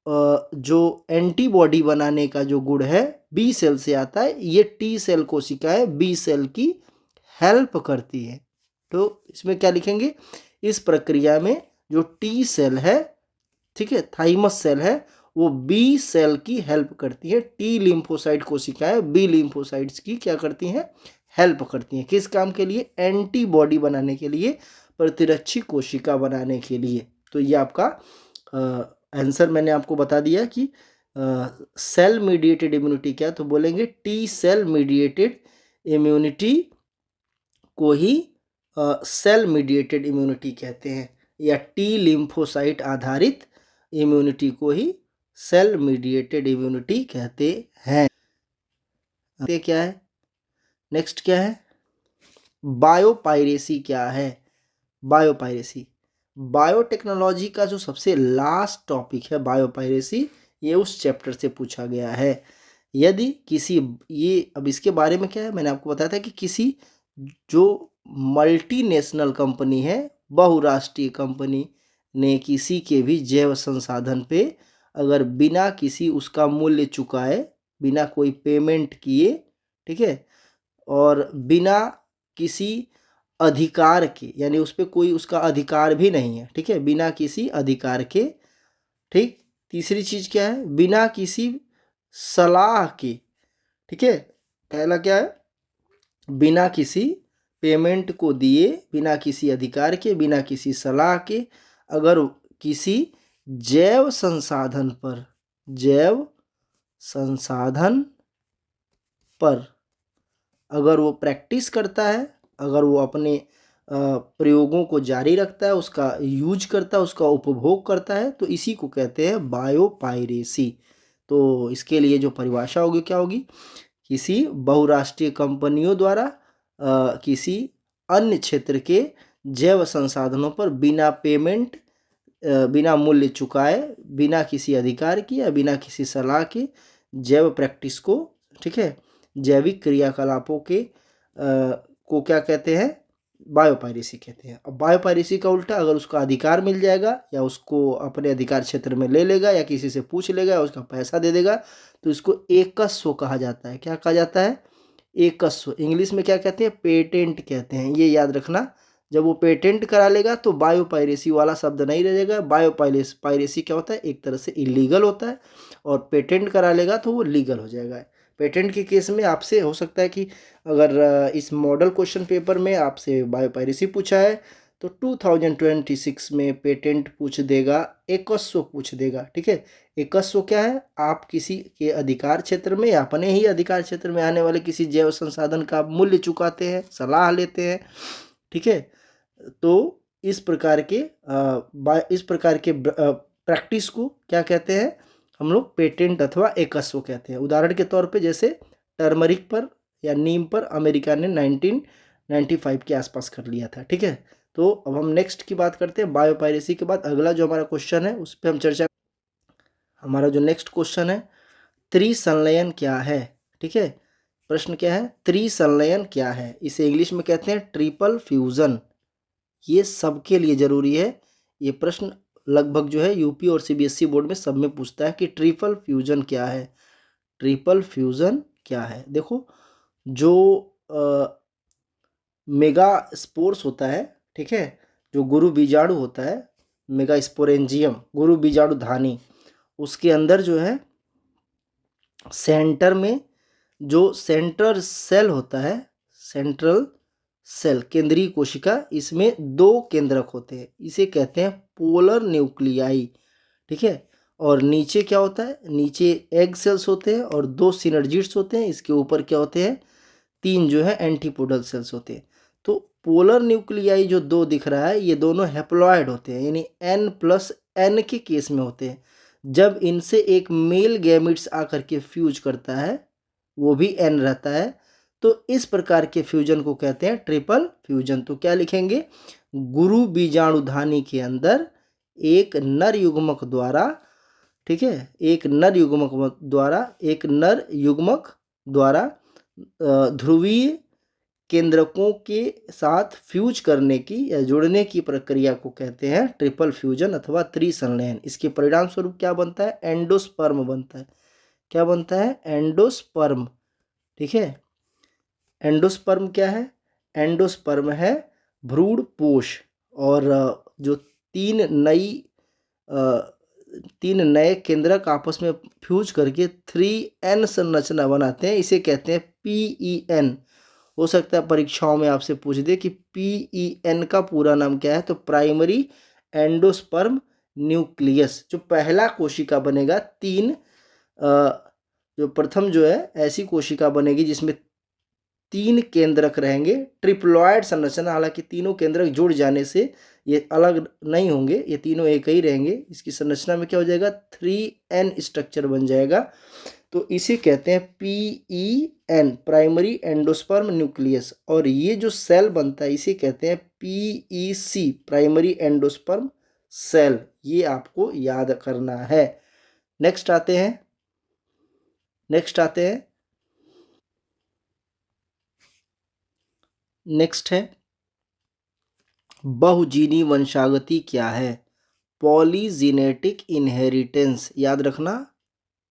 जो एंटीबॉडी बनाने का जो गुण है बी सेल से आता है। ये टी सेल कोशिकाएं बी सेल की हेल्प करती है। तो इसमें क्या लिखेंगे? इस प्रक्रिया में जो टी सेल है, ठीक है, थाइमस सेल है, वो बी सेल की हेल्प करती है। टी लिम्फोसाइट कोशिकाएं बी लिम्फोसाइट्स की क्या करती हैं? हेल्प करती हैं। किस काम के लिए? एंटीबॉडी बनाने के लिए, प्रतिरक्षी कोशिका बनाने के लिए। तो ये आपका आंसर मैंने आपको बता दिया कि सेल मीडिएटेड इम्यूनिटी क्या, तो बोलेंगे टी सेल मीडिएटेड इम्यूनिटी को ही सेल मीडिएटेड इम्यूनिटी कहते हैं, या टी लिम्फोसाइट आधारित इम्यूनिटी को ही सेल मीडिएटेड इम्यूनिटी कहते हैं। ये क्या है? नेक्स्ट क्या है? बायोपायरेसी क्या है? बायोपायरेसी, बायोटेक्नोलॉजी का जो सबसे लास्ट टॉपिक है बायोपायरेसी, ये उस चैप्टर से पूछा गया है। यदि किसी, ये अब इसके बारे में क्या है, मैंने आपको बताया था कि किसी जो मल्टीनेशनल कंपनी है, बहुराष्ट्रीय कंपनी ने किसी के भी जैव संसाधन पे अगर बिना किसी उसका मूल्य चुकाए, बिना कोई पेमेंट किए, ठीक है, और बिना किसी अधिकार के, यानी उस पर कोई उसका अधिकार भी नहीं है, ठीक है, बिना किसी अधिकार के। ठीक, तीसरी चीज क्या है? बिना किसी सलाह के। ठीक है, पहला क्या है? बिना किसी पेमेंट को दिए, बिना किसी अधिकार के, बिना किसी सलाह के, अगर किसी जैव संसाधन पर, जैव संसाधन पर अगर वो प्रैक्टिस करता है, अगर वो अपने प्रयोगों को जारी रखता है, उसका यूज करता है, उसका उपभोग करता है, तो इसी को कहते हैं बायोपायरेसी। तो इसके लिए जो परिभाषा होगी क्या होगी? किसी बहुराष्ट्रीय कंपनियों द्वारा किसी अन्य क्षेत्र के जैव संसाधनों पर बिना पेमेंट, बिना मूल्य चुकाए, बिना किसी अधिकार की या बिना किसी सलाह के जैव प्रैक्टिस को, ठीक है, जैविक क्रियाकलापों के को क्या कहते हैं? बायोपायरेसी कहते हैं। अब बायोपायरेसी का उल्टा, अगर उसका अधिकार मिल जाएगा या उसको अपने अधिकार क्षेत्र में ले लेगा या किसी से पूछ लेगा या उसका पैसा दे देगा, तो इसको एकस्व कहा जाता है। क्या कहा जाता है? एकस्व। इंग्लिश में क्या कहते हैं? पेटेंट कहते हैं। ये याद रखना, जब वो पेटेंट करा लेगा तो बायोपायरेसी वाला शब्द नहीं रहेगा। बायोपायरेसी क्या होता है? एक तरह से इलीगल होता है, और पेटेंट करा लेगा तो वो लीगल हो जाएगा। पेटेंट के केस में आपसे हो सकता है कि अगर इस मॉडल क्वेश्चन पेपर में आपसे बायोपायरेसी पूछा है तो 2026 में पेटेंट पूछ देगा, एकस्व पूछ देगा। ठीक है, एकस्व क्या है? आप किसी के अधिकार क्षेत्र में या अपने ही अधिकार क्षेत्र में आने वाले किसी जैव संसाधन का मूल्य चुकाते हैं, सलाह लेते हैं। ठीक है, तो इस प्रकार के प्रैक्टिस को क्या कहते हैं? हम लोग पेटेंट अथवा एकस्व कहते हैं। उदाहरण के तौर पे जैसे टर्मरिक पर या नीम पर अमेरिका ने 1995 के आसपास कर लिया था। ठीक है, तो अब हम नेक्स्ट की बात करते हैं। बायोपायरेसी के बाद अगला जो हमारा क्वेश्चन है उस पर हम चर्चा। हमारा जो नेक्स्ट क्वेश्चन है, त्रिसंलयन क्या है। ठीक है, प्रश्न क्या है, त्रिसंलयन क्या है। इसे इंग्लिश में कहते हैं ट्रिपल फ्यूजन। ये सबके लिए जरूरी है। ये प्रश्न लगभग जो है यूपी और सीबीएसई बोर्ड में सब में पूछता है कि ट्रिपल फ्यूजन क्या है। ट्रिपल फ्यूजन क्या है। देखो, जो मेगा स्पोर्स होता है, ठीक है, जो गुरु बीजाणु होता है, मेगा स्पोरेंजियम, गुरु बीजाणु धानी, उसके अंदर जो है सेंटर में जो सेंट्रल सेल होता है, सेंट्रल सेल, केंद्रीय कोशिका, इसमें दो केंद्रक होते हैं, इसे कहते हैं पोलर न्यूक्लियाई। ठीक है, और नीचे क्या होता है, नीचे एग सेल्स होते हैं और दो सिनर्जिड्स होते हैं। इसके ऊपर क्या होते हैं, तीन जो है एंटीपोडल सेल्स होते हैं। तो पोलर न्यूक्लियाई जो दो दिख रहा है, ये दोनों हैप्लॉइड होते हैं, यानी N+N के केस में होते हैं। जब इनसे एक मेल गैमिट्स आकर के फ्यूज करता है, वो भी N रहता है, तो इस प्रकार के फ्यूजन को कहते हैं ट्रिपल फ्यूजन। तो क्या लिखेंगे, गुरु बीजाणुधानी के अंदर एक नर युग्मक द्वारा, ठीक है, एक नर युग्मक द्वारा ध्रुवीय केंद्रकों के साथ फ्यूज करने की या जुड़ने की प्रक्रिया को कहते हैं ट्रिपल फ्यूजन अथवा त्रिसंलयन। इसके परिणाम स्वरूप क्या बनता है, एंडोस्पर्म बनता है। क्या बनता है, एंडोस्पर्म। ठीक है, एंडोस्पर्म क्या है, एंडोस्पर्म है भ्रूण पोष। और जो तीन नए केंद्रक आपस में फ्यूज करके 3N संरचना बनाते हैं, इसे कहते हैं PEN। हो सकता है परीक्षाओं में आपसे पूछ दे कि PEN का पूरा नाम क्या है, तो प्राइमरी एंडोस्पर्म न्यूक्लियस। जो पहला कोशिका बनेगा, जो प्रथम जो है ऐसी कोशिका बनेगी जिसमें तीन केंद्रक रहेंगे, ट्रिप्लॉइड संरचना। हालांकि तीनों केंद्रक जुड़ जाने से ये अलग नहीं होंगे, ये तीनों एक ही रहेंगे। इसकी संरचना में क्या हो जाएगा, 3N स्ट्रक्चर बन जाएगा। तो इसे कहते हैं PEN, प्राइमरी एंडोस्पर्म न्यूक्लियस। और ये जो सेल बनता है इसे कहते हैं PEC, प्राइमरी एंडोस्पर्म सेल। ये आपको याद करना है। नेक्स्ट आते हैं नेक्स्ट है बहुजीनी वंशागति क्या है। पॉलीजेनेटिक इनहेरिटेंस, याद रखना,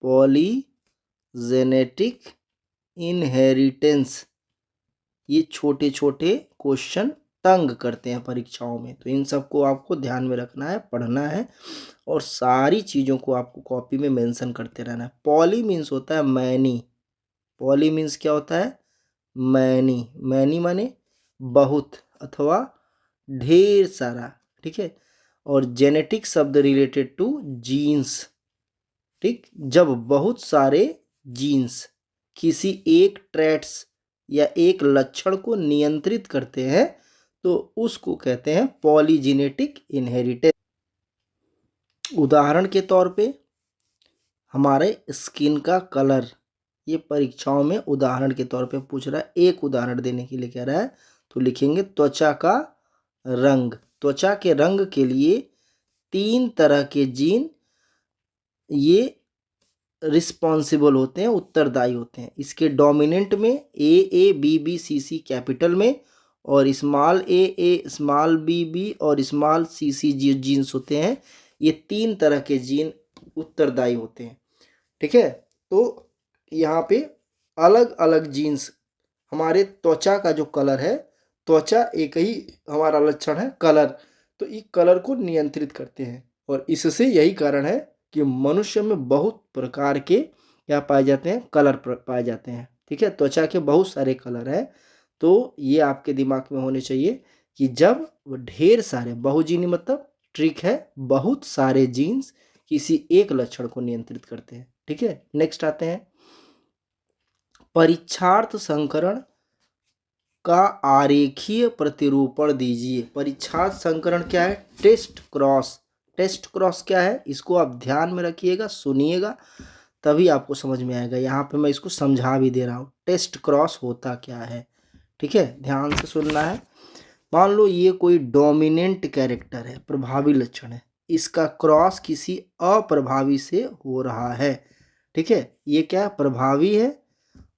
पॉलीजेनेटिक इनहेरिटेंस। ये छोटे छोटे क्वेश्चन तंग करते हैं परीक्षाओं में, तो इन सबको आपको ध्यान में रखना है, पढ़ना है और सारी चीज़ों को आपको कॉपी में मेंशन करते रहना है। पॉली मीन्स होता है मैनी, पॉली मीन्स क्या होता है, मैनी। मैनी माने बहुत अथवा ढेर सारा। ठीक है, और जेनेटिक शब्द रिलेटेड टू जीन्स। ठीक, जब बहुत सारे जीन्स किसी एक ट्रेट्स या एक लक्षण को नियंत्रित करते हैं तो उसको कहते हैं पॉलीजेनेटिक इनहेरिटेंस। उदाहरण के तौर पे हमारे स्किन का कलर, ये परीक्षाओं में उदाहरण के तौर पे पूछ रहा है, एक उदाहरण देने के लिए कह रहा है, तो लिखेंगे त्वचा का रंग। त्वचा के रंग के लिए तीन तरह के जीन ये रिस्पॉन्सिबल होते हैं, उत्तरदायी होते हैं। इसके डोमिनेंट में AABBCC कैपिटल में और स्मॉल a स्मॉल bb और स्मॉल cc जीन्स होते हैं। ये तीन तरह के जीन उत्तरदायी होते हैं। ठीक है, तो यहाँ पे अलग अलग जीन्स, हमारे त्वचा का जो कलर है, त्वचा एक ही हमारा लक्षण है कलर, तो ये कलर को नियंत्रित करते हैं। और इससे यही कारण है कि मनुष्य में बहुत प्रकार के क्या पाए जाते हैं, कलर पाए जाते हैं। ठीक है, त्वचा के बहुत सारे कलर हैं। तो ये आपके दिमाग में होने चाहिए कि जब ढेर सारे, बहुजीनी मतलब ट्रिक है, बहुत सारे जीन्स किसी एक लक्षण को नियंत्रित करते हैं। ठीक है, नेक्स्ट आते हैं, परीक्षार्थ संकरण का आरेखीय प्रतिरूपण दीजिए। परीक्षार्थ संकरण क्या है, टेस्ट क्रॉस। टेस्ट क्रॉस क्या है इसको आप ध्यान में रखिएगा, सुनिएगा, तभी आपको समझ में आएगा। यहाँ पे मैं इसको समझा भी दे रहा हूँ टेस्ट क्रॉस होता क्या है। ठीक है, ध्यान से सुनना है। मान लो ये कोई डोमिनेंट कैरेक्टर है, प्रभावी लक्षण है, इसका क्रॉस किसी अप्रभावी से हो रहा है। ठीक है, ये क्या है, प्रभावी है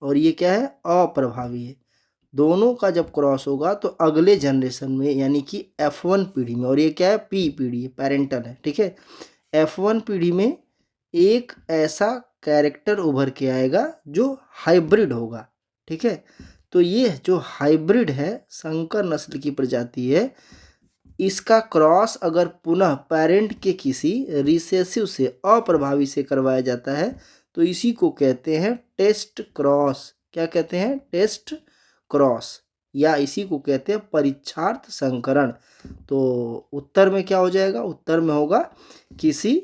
और ये क्या है, अप्रभावी है। दोनों का जब क्रॉस होगा तो अगले जनरेशन में यानी कि F1 पीढ़ी में, और ये क्या है, P पीढ़ी है, पेरेंटल है। ठीक है, F1 पीढ़ी में एक ऐसा कैरेक्टर उभर के आएगा जो हाइब्रिड होगा। ठीक है, तो ये जो हाइब्रिड है, संकर नस्ल की प्रजाति है, इसका क्रॉस अगर पुनः पेरेंट के किसी रिसेसिव से, अप्रभावी से करवाया जाता है तो इसी को कहते हैं टेस्ट क्रॉस। क्या कहते हैं, टेस्ट क्रॉस, या इसी को कहते हैं परीक्षार्थ संकरण। तो उत्तर में क्या हो जाएगा, उत्तर में होगा किसी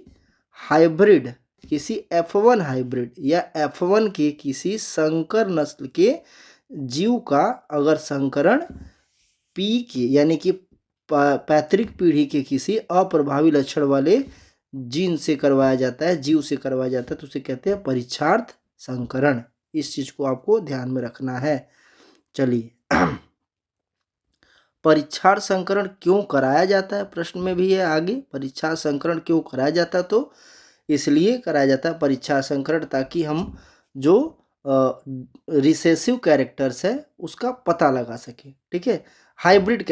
हाइब्रिड, किसी F1 हाइब्रिड या F1 के किसी संकर नस्ल के जीव का अगर संकरण P के यानी कि पैतृक पीढ़ी के किसी अप्रभावी लक्षण वाले जीन से करवाया जाता है, जीव से करवाया जाता है, तो उसे कहते हैं परीक्षार्थ संकरण। इस चीज को आपको ध्यान में रखना है। चलिए परीक्षार्थ संकरण क्यों कराया जाता है, प्रश्न में भी है आगे, परीक्षार्थ संकरण क्यों कराया जाता है, तो इसलिए कराया जाता है परीक्षार्थ संकरण ताकि हम जो रिसेसिव कैरेक्टर्स है उसका पता लगा सके। ठीक है, हाइब्रिड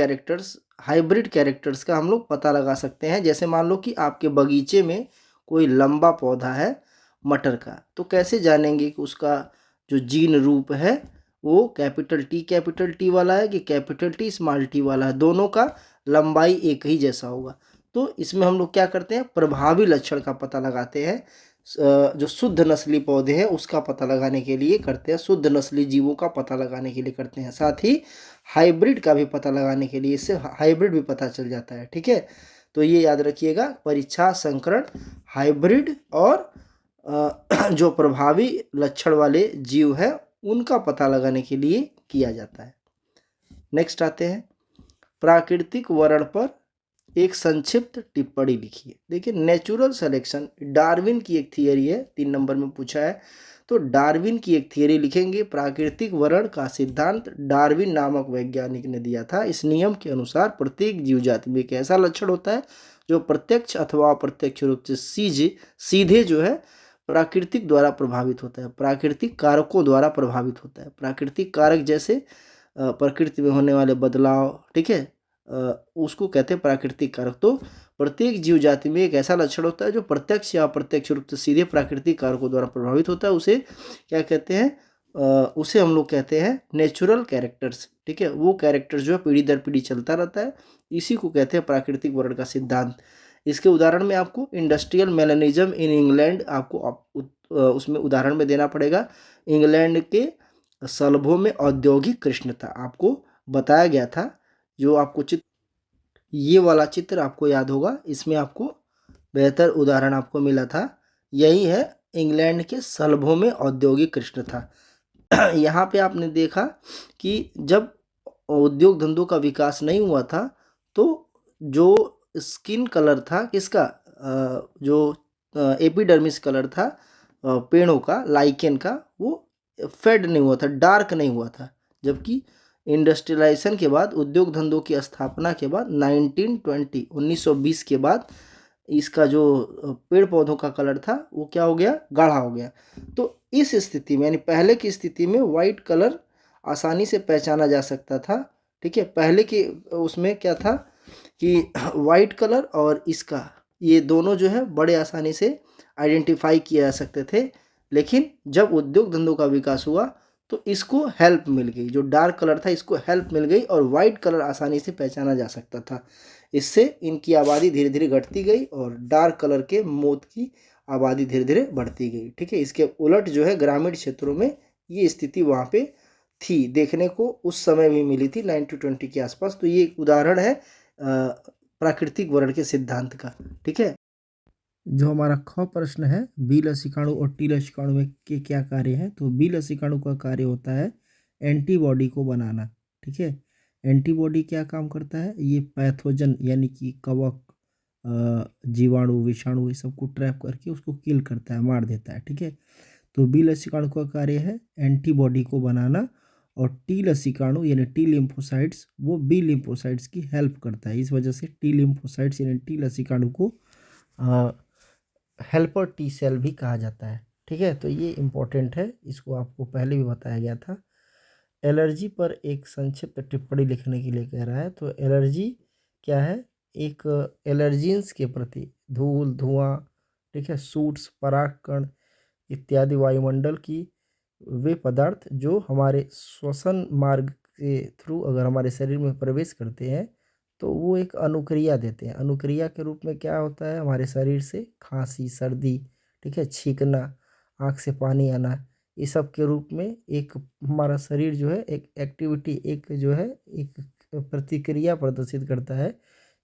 कैरेक्टर्स का हम लोग पता लगा सकते हैं। जैसे मान लो कि आपके बगीचे में कोई लंबा पौधा है मटर का, तो कैसे जानेंगे कि उसका जो जीन रूप है वो कैपिटल टी वाला है कि कैपिटल टी स्मॉल टी वाला है, दोनों का लंबाई एक ही जैसा होगा। तो इसमें हम लोग क्या करते हैं, प्रभावी लक्षण का पता लगाते हैं, जो शुद्ध नस्ली पौधे हैं उसका पता लगाने के लिए करते हैं, शुद्ध नस्ली जीवों का पता लगाने के लिए करते हैं, साथ ही हाइब्रिड का भी पता लगाने के लिए, इससे हाइब्रिड भी पता चल जाता है। ठीक है, तो ये याद रखिएगा, परीक्षा संकरण हाइब्रिड और जो प्रभावी लक्षण वाले जीव है उनका पता लगाने के लिए किया जाता है। नेक्स्ट आते हैं, प्राकृतिक वर्ण पर एक संक्षिप्त टिप्पणी लिखिए। देखिए नेचुरल सिलेक्शन डार्विन की एक थियरी है, 3 नंबर में पूछा है, तो डार्विन की एक थियरी लिखेंगे। प्राकृतिक वर्ण का सिद्धांत डार्विन नामक वैज्ञानिक ने दिया था। इस नियम के अनुसार प्रत्येक जीव जाति में एक ऐसा लक्षण होता है जो प्रत्यक्ष अथवा अप्रत्यक्ष रूप से सीधे जो है प्राकृतिक द्वारा प्रभावित होता है, प्राकृतिक कारकों द्वारा प्रभावित होता है। प्राकृतिक कारक जैसे प्रकृति में होने वाले बदलाव, ठीक है, उसको कहते हैं प्राकृतिक कारक। तो प्रत्येक जीव जाति में एक ऐसा लक्षण होता है जो प्रत्यक्ष या अप्रत्यक्ष रूप से सीधे प्राकृतिक कारकों द्वारा प्रभावित होता है, उसे क्या कहते हैं, उसे हम लोग कहते हैं नेचुरल कैरेक्टर्स। ठीक है, वो कैरेक्टर्स जो है पीढ़ी दर पीढ़ी चलता रहता है, इसी को कहते हैं प्राकृतिक वर्ण का सिद्धांत। इसके उदाहरण में आपको इंडस्ट्रियल मेलेनिज्म इन इंग्लैंड आपको उसमें उदाहरण में देना पड़ेगा। इंग्लैंड के सलभों में औद्योगिक कृष्णता आपको बताया गया था, जो आपको ये वाला चित्र आपको याद होगा, इसमें आपको बेहतर उदाहरण आपको मिला था। यही है इंग्लैंड के सलभों में औद्योगिक कृष्णता। यहाँ पे आपने देखा कि जब उद्योग धंधों का विकास नहीं हुआ था तो जो स्किन कलर था किसका, जो एपिडर्मिस कलर था पेड़ों का, लाइकेन का, वो फेड नहीं हुआ था, डार्क नहीं हुआ था। जबकि इंडस्ट्रियलाइजेशन के बाद, उद्योग धंधों की स्थापना के बाद 1920 के बाद इसका जो पेड़ पौधों का कलर था वो क्या हो गया, गाढ़ा हो गया। तो इस स्थिति में यानी पहले की स्थिति में वाइट कलर आसानी से पहचाना जा सकता था। ठीक है, पहले के उसमें क्या था कि वाइट कलर और इसका ये दोनों जो है बड़े आसानी से आइडेंटिफाई किया जा सकते थे। लेकिन जब उद्योग धंधों का विकास हुआ तो इसको हेल्प मिल गई, जो डार्क कलर था इसको हेल्प मिल गई और वाइट कलर आसानी से पहचाना जा सकता था। इससे इनकी आबादी धीरे धीरे घटती गई और डार्क कलर के मोत की आबादी धीरे धीरे बढ़ती गई। ठीक है, इसके उलट जो है ग्रामीण क्षेत्रों में ये स्थिति वहाँ पे थी, देखने को उस समय भी मिली थी 1920 के आसपास। तो ये एक उदाहरण है प्राकृतिक वर्ण के सिद्धांत का। ठीक है, जो हमारा ख प्रश्न है, बी लसीकाणु और टी लसीकाणु में के क्या कार्य है, तो बी लसीकाणु का कार्य होता है एंटीबॉडी को बनाना। ठीक है, एंटीबॉडी क्या काम करता है, ये पैथोजन यानी कि कवक जीवाणु विषाणु ये सबको ट्रैप करके उसको किल करता है, मार देता है। ठीक है, तो बी लसीकाणु का कार्य है एंटीबॉडी को बनाना, और टी लसीकाणु यानी टी लिम्फोसाइट्स वो बी लिम्फोसाइट्स की हेल्प करता है। इस वजह से टी लिम्फोसाइट्स यानी टी लसीकाणु को हेल्पर टी सेल भी कहा जाता है। ठीक है, तो ये इम्पोर्टेंट है, इसको आपको पहले भी बताया गया था। एलर्जी पर एक संक्षिप्त टिप्पणी लिखने के लिए कह रहा है। तो एलर्जी क्या है? एक एलर्जीन्स के प्रति धूल, धुआं, ठीक है, सूट्स, परागकण इत्यादि वायुमंडल की वे पदार्थ जो हमारे श्वसन मार्ग के थ्रू अगर हमारे शरीर में प्रवेश करते हैं तो वो एक अनुक्रिया देते हैं। अनुक्रिया के रूप में क्या होता है? हमारे शरीर से खांसी, सर्दी, ठीक है, छींकना, आँख से पानी आना, ये सब के रूप में एक हमारा शरीर जो है एक एक्टिविटी, एक जो है एक प्रतिक्रिया प्रदर्शित करता है,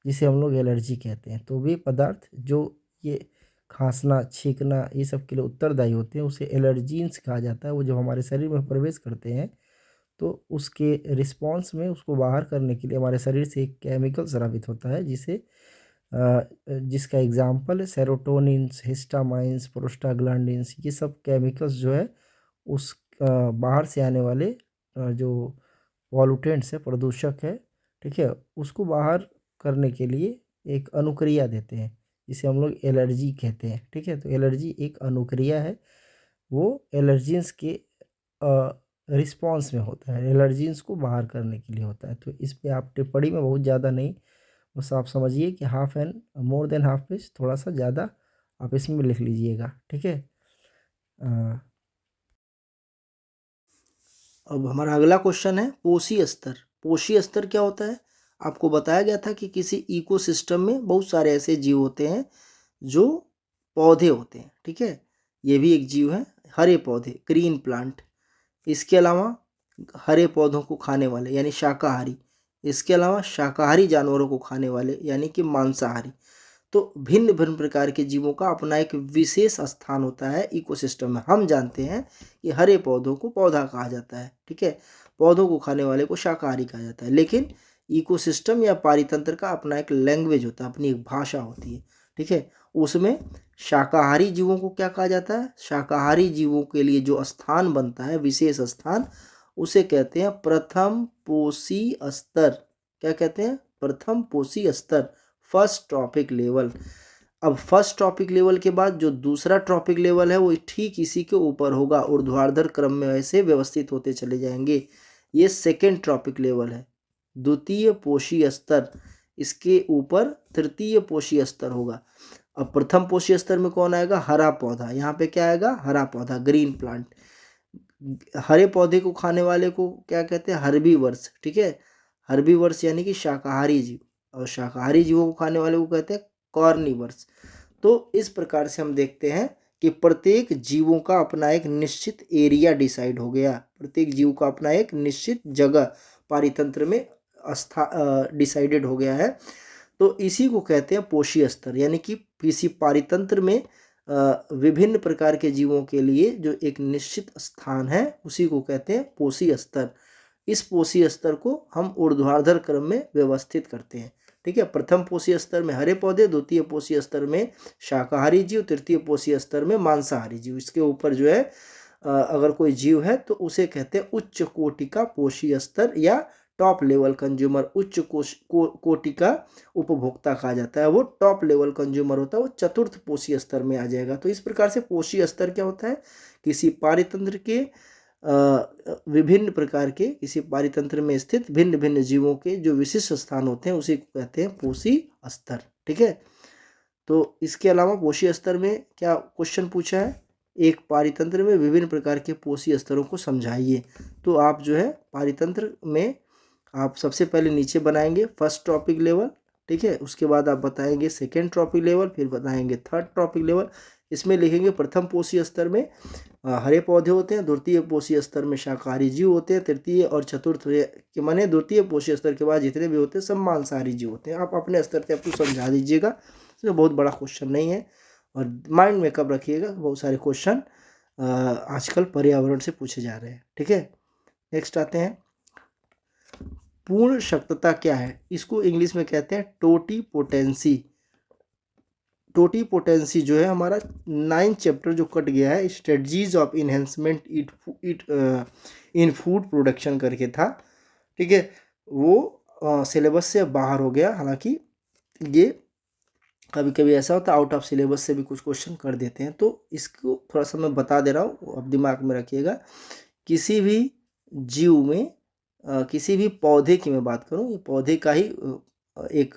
जिसे हम लोग एलर्जी कहते हैं। तो वे पदार्थ जो ये खांसना, छींकना ये सब के लिए उत्तरदायी होते हैं, उसे एलर्जीन्स कहा जाता है। वो जब हमारे शरीर में प्रवेश करते हैं तो उसके रिस्पॉन्स में उसको बाहर करने के लिए हमारे शरीर से एक केमिकल स्रावित होता है, जिसका एग्जाम्पल है सेरोटोनिन्स, हिस्टामाइंस, प्रोस्टाग्लैंडिन्स। ये सब केमिकल्स जो है उस बाहर से आने वाले जो पॉल्यूटेंट्स है, प्रदूषक है, ठीक है, उसको बाहर करने के लिए एक अनुक्रिया देते हैं, जिसे हम लोग एलर्जी कहते हैं। ठीक है, तो एलर्जी एक अनुक्रिया है, वो एलर्जीन्स के रिस्पॉन्स में होता है, एलर्जीन्स को बाहर करने के लिए होता है। तो इस पे आप टिप्पणी में बहुत ज़्यादा नहीं, बस आप समझिए कि half and more than half page, थोड़ा सा ज़्यादा आप इसमें लिख लीजिएगा। ठीक है, अब हमारा अगला क्वेश्चन है पोषी स्तर। पोषी स्तर क्या होता है? आपको बताया गया था कि किसी इकोसिस्टम में बहुत सारे ऐसे जीव होते हैं जो पौधे होते हैं। ठीक है, ये भी एक जीव है, हरे पौधे, ग्रीन प्लांट। इसके अलावा हरे पौधों को खाने वाले यानी शाकाहारी। इसके अलावा शाकाहारी जानवरों को खाने वाले यानी कि मांसाहारी। तो भिन्न भिन्न प्रकार के जीवों का अपना एक विशेष स्थान होता है इकोसिस्टम में। हम जानते हैं कि हरे पौधों को पौधा कहा जाता है, ठीक है, पौधों को खाने वाले को शाकाहारी कहा जाता है। लेकिन इकोसिस्टम या पारितंत्र का अपना एक लैंग्वेज होता है, अपनी एक भाषा होती है। ठीक है, उसमें शाकाहारी जीवों को क्या कहा जाता है? शाकाहारी जीवों के लिए जो स्थान बनता है, विशेष स्थान, उसे कहते हैं प्रथम पोषी स्तर। क्या कहते हैं? प्रथम पोषी स्तर, फर्स्ट ट्रॉपिक लेवल। अब फर्स्ट ट्रॉपिक लेवल के बाद जो दूसरा ट्रॉपिक लेवल है वो ठीक इसी के ऊपर होगा, ऊर्ध्वाधर क्रम में ऐसे व्यवस्थित होते चले जाएंगे। ये सेकेंड ट्रॉपिक लेवल है, द्वितीय पोषी स्तर। इसके ऊपर तृतीय पोषी स्तर होगा। अब प्रथम पोषी स्तर में कौन आएगा? हरा पौधा। यहाँ पे क्या आएगा? हरा पौधा, ग्रीन प्लांट। हरे पौधे को खाने वाले को क्या कहते हैं? हर्बीवर्स। ठीक है, हर्बीवर्स यानी कि शाकाहारी जीव, और शाकाहारी जीवों को खाने वाले को कहते हैं कॉर्निवर्स। तो इस प्रकार से हम देखते हैं कि प्रत्येक जीवों का अपना एक निश्चित एरिया डिसाइड हो गया, प्रत्येक जीव का अपना एक निश्चित जगह पारितंत्र में डिसाइडेड हो गया है। तो इसी को कहते हैं पोषी स्तर, यानी कि किसी पारितंत्र में विभिन्न प्रकार के जीवों के लिए जो एक निश्चित स्थान है उसी को कहते हैं पोषी स्तर। इस पोषी स्तर को हम ऊर्ध्वाधर क्रम में व्यवस्थित करते हैं। ठीक है, प्रथम पोषी स्तर में हरे पौधे, द्वितीय पोषी स्तर में शाकाहारी जीव, तृतीय पोषी स्तर में मांसाहारी जीव। इसके ऊपर जो है अगर कोई जीव है तो उसे कहते हैं उच्च कोटि का पोषी स्तर या टॉप लेवल कंज्यूमर। उच्च कोटि का उपभोक्ता कहा जाता है, वो टॉप लेवल कंज्यूमर होता है, वो चतुर्थ पोषी स्तर में आ जाएगा। तो इस प्रकार से पोषी स्तर क्या होता है? किसी पारितंत्र के विभिन्न प्रकार के, किसी पारितंत्र में स्थित भिन्न भिन्न जीवों के जो विशिष्ट स्थान होते हैं उसी को कहते हैं पोषी स्तर। ठीक है, तो इसके अलावा पोषी स्तर में क्या क्वेश्चन पूछा है? एक पारितंत्र में विभिन्न प्रकार के पोषी स्तरों को समझाइए। तो आप जो है पारितंत्र में आप सबसे पहले नीचे बनाएंगे फर्स्ट ट्रॉपिक लेवल, ठीक है, उसके बाद आप बताएंगे सेकेंड ट्रॉपिक लेवल, फिर बताएंगे थर्ड ट्रॉपिक लेवल। इसमें लिखेंगे प्रथम पोषी स्तर में हरे पौधे होते हैं, द्वितीय पोषी स्तर में शाकाहारी जीव होते हैं, तृतीय और चतुर्थ के माने द्वितीय पोषी स्तर के बाद जितने भी होते हैं सब मांसाहारी जीव होते हैं। आप अपने स्तर से आपको समझा दीजिएगा, इसमें बहुत बड़ा क्वेश्चन नहीं है। और माइंड में कब रखिएगा, बहुत सारे क्वेश्चन आजकल पर्यावरण से पूछे जा रहे हैं। ठीक है, नेक्स्ट आते हैं पूर्ण शक्तता क्या है? इसको इंग्लिश में कहते हैं टोटी पोटेंसी। टोटिपोटेंसी जो है हमारा 9 चैप्टर जो कट गया है, strategies of enhancement in food production करके था, ठीक है, वो सिलेबस से बाहर हो गया। हालांकि ये कभी कभी ऐसा होता है आउट ऑफ सिलेबस से भी कुछ क्वेश्चन कर देते हैं, तो इसको थोड़ा सा मैं बता दे रहा हूँ, अब दिमाग में रखिएगा। किसी भी जीव में किसी भी पौधे की मैं बात करूँ, ये पौधे का ही एक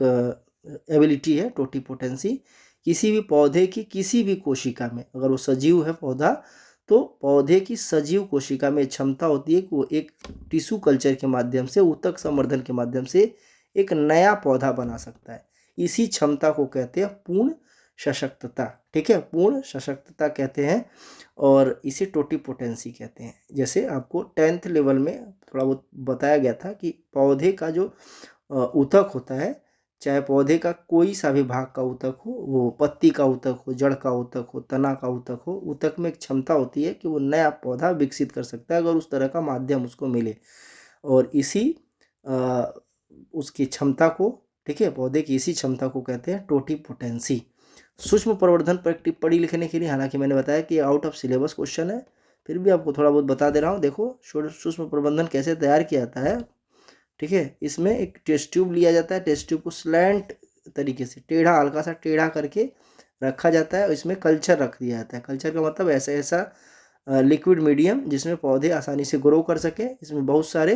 एबिलिटी है टोटिपोटेंसी। किसी भी पौधे की किसी भी कोशिका में, अगर वो सजीव है पौधा, तो पौधे की सजीव कोशिका में क्षमता होती है कि वो एक टिश्यू कल्चर के माध्यम से, ऊतक संवर्धन के माध्यम से एक नया पौधा बना सकता है। इसी क्षमता को कहते हैं पूर्ण सशक्तता, ठीक है, पूर्ण सशक्तता कहते हैं, और इसे टोटिपोटेंसी कहते हैं। जैसे आपको 10th लेवल में थोड़ा बहुत बताया गया था कि पौधे का जो ऊतक होता है, चाहे पौधे का कोई सा भी भाग का ऊतक हो, वो पत्ती का ऊतक हो, जड़ का ऊतक हो, तना का ऊतक हो, ऊतक में एक क्षमता होती है कि वो नया पौधा विकसित कर सकता है अगर उस तरह का माध्यम उसको मिले। और इसी उसकी क्षमता को, ठीक है, पौधे की इसी क्षमता को कहते हैं टोटिपोटेंसी। सूक्ष्म प्रवर्धन पर टिप्पणी लिखने के लिए, हालांकि मैंने बताया कि आउट ऑफ सिलेबस क्वेश्चन है, फिर भी आपको थोड़ा बहुत बता दे रहा हूँ। देखो सूक्ष्म प्रबंधन कैसे तैयार किया जाता है, ठीक है। इसमें एक टेस्ट ट्यूब लिया जाता है, टेस्ट ट्यूब को स्लैंट तरीके से टेढ़ा, हल्का सा टेढ़ा करके रखा जाता है, और इसमें कल्चर रख दिया जाता है। कल्चर का मतलब ऐसा लिक्विड मीडियम जिसमें पौधे आसानी से ग्रो कर सके। इसमें बहुत सारे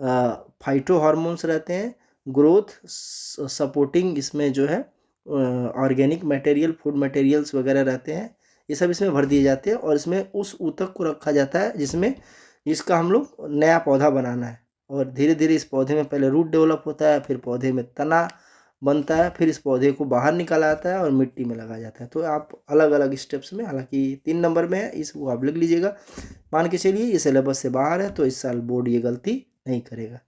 फाइटो हार्मोन्स रहते हैं, ग्रोथ सपोर्टिंग इसमें जो है ऑर्गेनिक मटेरियल, फूड मटेरियल्स वगैरह रहते हैं, ये सब इसमें भर दिए जाते हैं, और इसमें उस ऊतक को रखा जाता है जिसका हम लोग नया पौधा बनाना है। और धीरे धीरे इस पौधे में पहले रूट डेवलप होता है, फिर पौधे में तना बनता है, फिर इस पौधे को बाहर निकाला जाता है और मिट्टी में लगाया जाता है। तो आप अलग अलग स्टेप्स में, हालांकि 3 नंबर में है, इसको आप लिख लीजिएगा। मान के चलिए ये सिलेबस से बाहर है, तो इस साल बोर्ड ये गलती नहीं करेगा।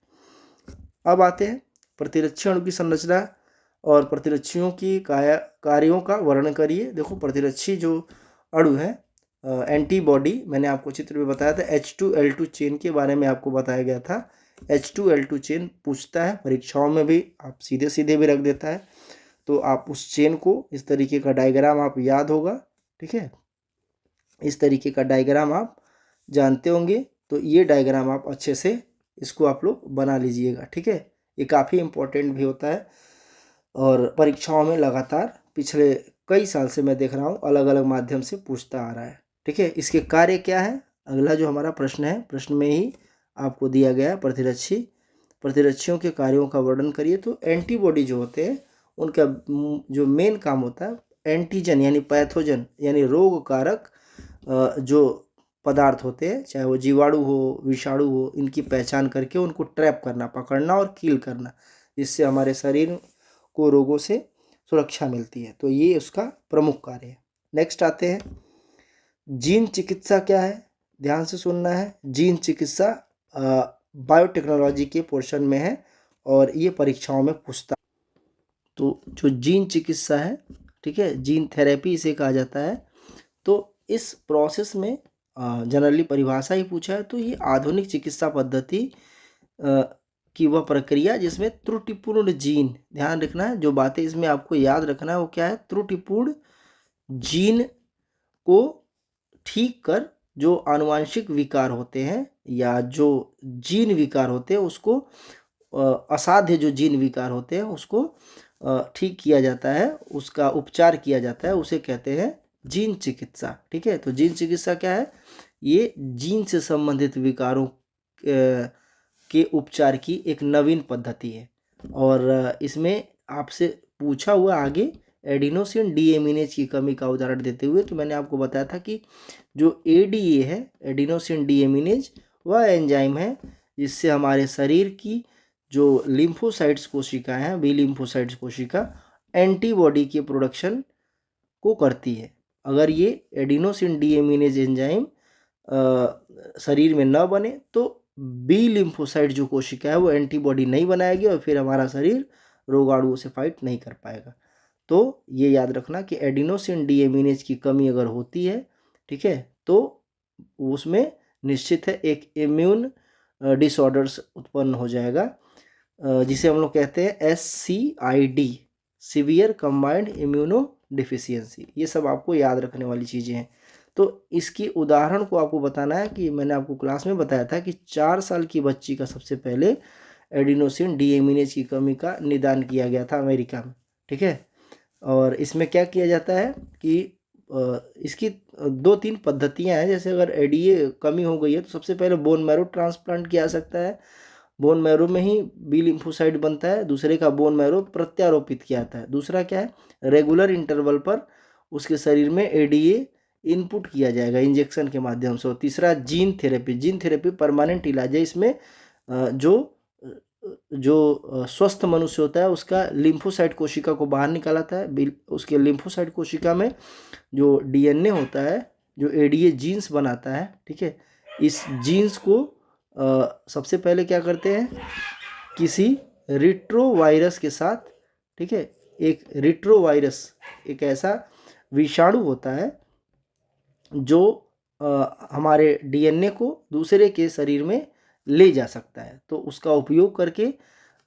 अब आते हैं प्रतिरक्षी अणु की संरचना और प्रतिरक्षियों की कार्यों का वर्णन करिए। देखो प्रतिरक्षी जो अणु है, एंटीबॉडी, मैंने आपको चित्र में बताया था, H2L2 चेन के बारे में आपको बताया गया था। H2L2 चेन पूछता है परीक्षाओं में भी, आप सीधे सीधे भी रख देता है, तो आप उस चेन को, इस तरीके का डायग्राम आप याद होगा, ठीक है, इस तरीके का डायग्राम आप जानते होंगे, तो ये डायग्राम आप अच्छे से इसको आप लोग बना लीजिएगा, ठीक है। ये काफ़ी इम्पोर्टेंट भी होता है, और परीक्षाओं में लगातार पिछले कई साल से मैं देख रहा हूँ अलग अलग माध्यम से पूछता आ रहा है, ठीक है। इसके कार्य क्या है, अगला जो हमारा प्रश्न है, प्रश्न में ही आपको दिया गया है प्रतिरक्षियों के कार्यों का वर्णन करिए। तो एंटीबॉडी जो होते हैं उनका जो मेन काम होता है, एंटीजन यानी पैथोजन यानी रोग कारक जो पदार्थ होते हैं, चाहे वो जीवाणु हो, विषाणु हो, इनकी पहचान करके उनको ट्रैप करना, पकड़ना और किल करना, जिससे हमारे शरीर को रोगों से सुरक्षा मिलती है। तो ये उसका प्रमुख कार्य है। नेक्स्ट आते हैं, जीन चिकित्सा क्या है, ध्यान से सुनना है। जीन चिकित्सा बायोटेक्नोलॉजी के पोर्शन में है, और ये परीक्षाओं में पूछता है। तो जो जीन चिकित्सा है, ठीक है, जीन थेरेपी इसे कहा जाता है। तो इस प्रोसेस में जनरली परिभाषा ही पूछा है, तो ये आधुनिक चिकित्सा पद्धति की वह प्रक्रिया जिसमें त्रुटिपूर्ण जीन, ध्यान रखना है, जो बातें इसमें आपको याद रखना है वो क्या है, त्रुटिपूर्ण जीन को ठीक कर जो आनुवांशिक विकार होते हैं या जो जीन विकार होते हैं उसको, असाध्य जो जीन विकार होते हैं उसको ठीक किया जाता है, उसका उपचार किया जाता है, उसे कहते हैं जीन चिकित्सा, ठीक है। तो जीन चिकित्सा क्या है, ये जीन से संबंधित विकारों के उपचार की एक नवीन पद्धति है। और इसमें आपसे पूछा हुआ आगे एडिनोसिन डीएमिनेज की कमी का उदाहरण देते हुए, तो मैंने आपको बताया था कि जो एडीए है, एडिनोसिन डीएमिनेज, वह एंजाइम है जिससे हमारे शरीर की जो लिम्फोसाइट्स कोशिका हैं, बी लिम्फोसाइट्स कोशिका एंटीबॉडी के प्रोडक्शन को करती है। अगर ये एडिनोसिन डीएमिनेज एंजाइम शरीर में न बने तो बी लिम्फोसाइट जो कोशिका है वो एंटीबॉडी नहीं बनाएगी, और फिर हमारा शरीर रोगाणुओं से फाइट नहीं कर पाएगा। तो ये याद रखना कि एडिनोसिन डीएमिनेज की कमी अगर होती है, ठीक है, तो उसमें निश्चित है एक इम्यून डिसऑर्डर्स उत्पन्न हो जाएगा, जिसे हम लोग कहते हैं SCID, severe combined immuno deficiency. ये सब आपको याद रखने वाली चीज़ें हैं। तो इसकी उदाहरण को आपको बताना है कि मैंने आपको क्लास में बताया था कि 4 साल की बच्ची का सबसे पहले एडिनोसिन डीएमिनेज की कमी का निदान किया गया था अमेरिका में, ठीक है। और इसमें क्या किया जाता है कि इसकी 2-3 पद्धतियां हैं। जैसे अगर एडीए कमी हो गई है तो सबसे पहले बोन मैरो ट्रांसप्लांट किया जा सकता है, बोन मैरो में ही बी लिम्फोसाइट बनता है। दूसरे का बोन मैरो प्रत्यारोपित किया जाता है। दूसरा क्या है, रेगुलर इंटरवल पर उसके शरीर में एडीए इनपुट किया जाएगा इंजेक्शन के माध्यम से। और तीसरा gene therapy, gene therapy permanent इलाज है। इसमें जो स्वस्थ मनुष्य होता है उसका लिम्फोसाइट कोशिका को बाहर निकालाता है। उसके लिम्फोसाइट कोशिका में जो डीएनए होता है, जो एडीए जीन्स बनाता है, ठीक है, इस जीन्स को सबसे पहले क्या करते हैं, किसी रिट्रोवायरस के साथ, ठीक है, एक रिट्रोवायरस एक ऐसा विषाणु होता है जो हमारे डीएनए को दूसरे के शरीर में ले जा सकता है। तो उसका उपयोग करके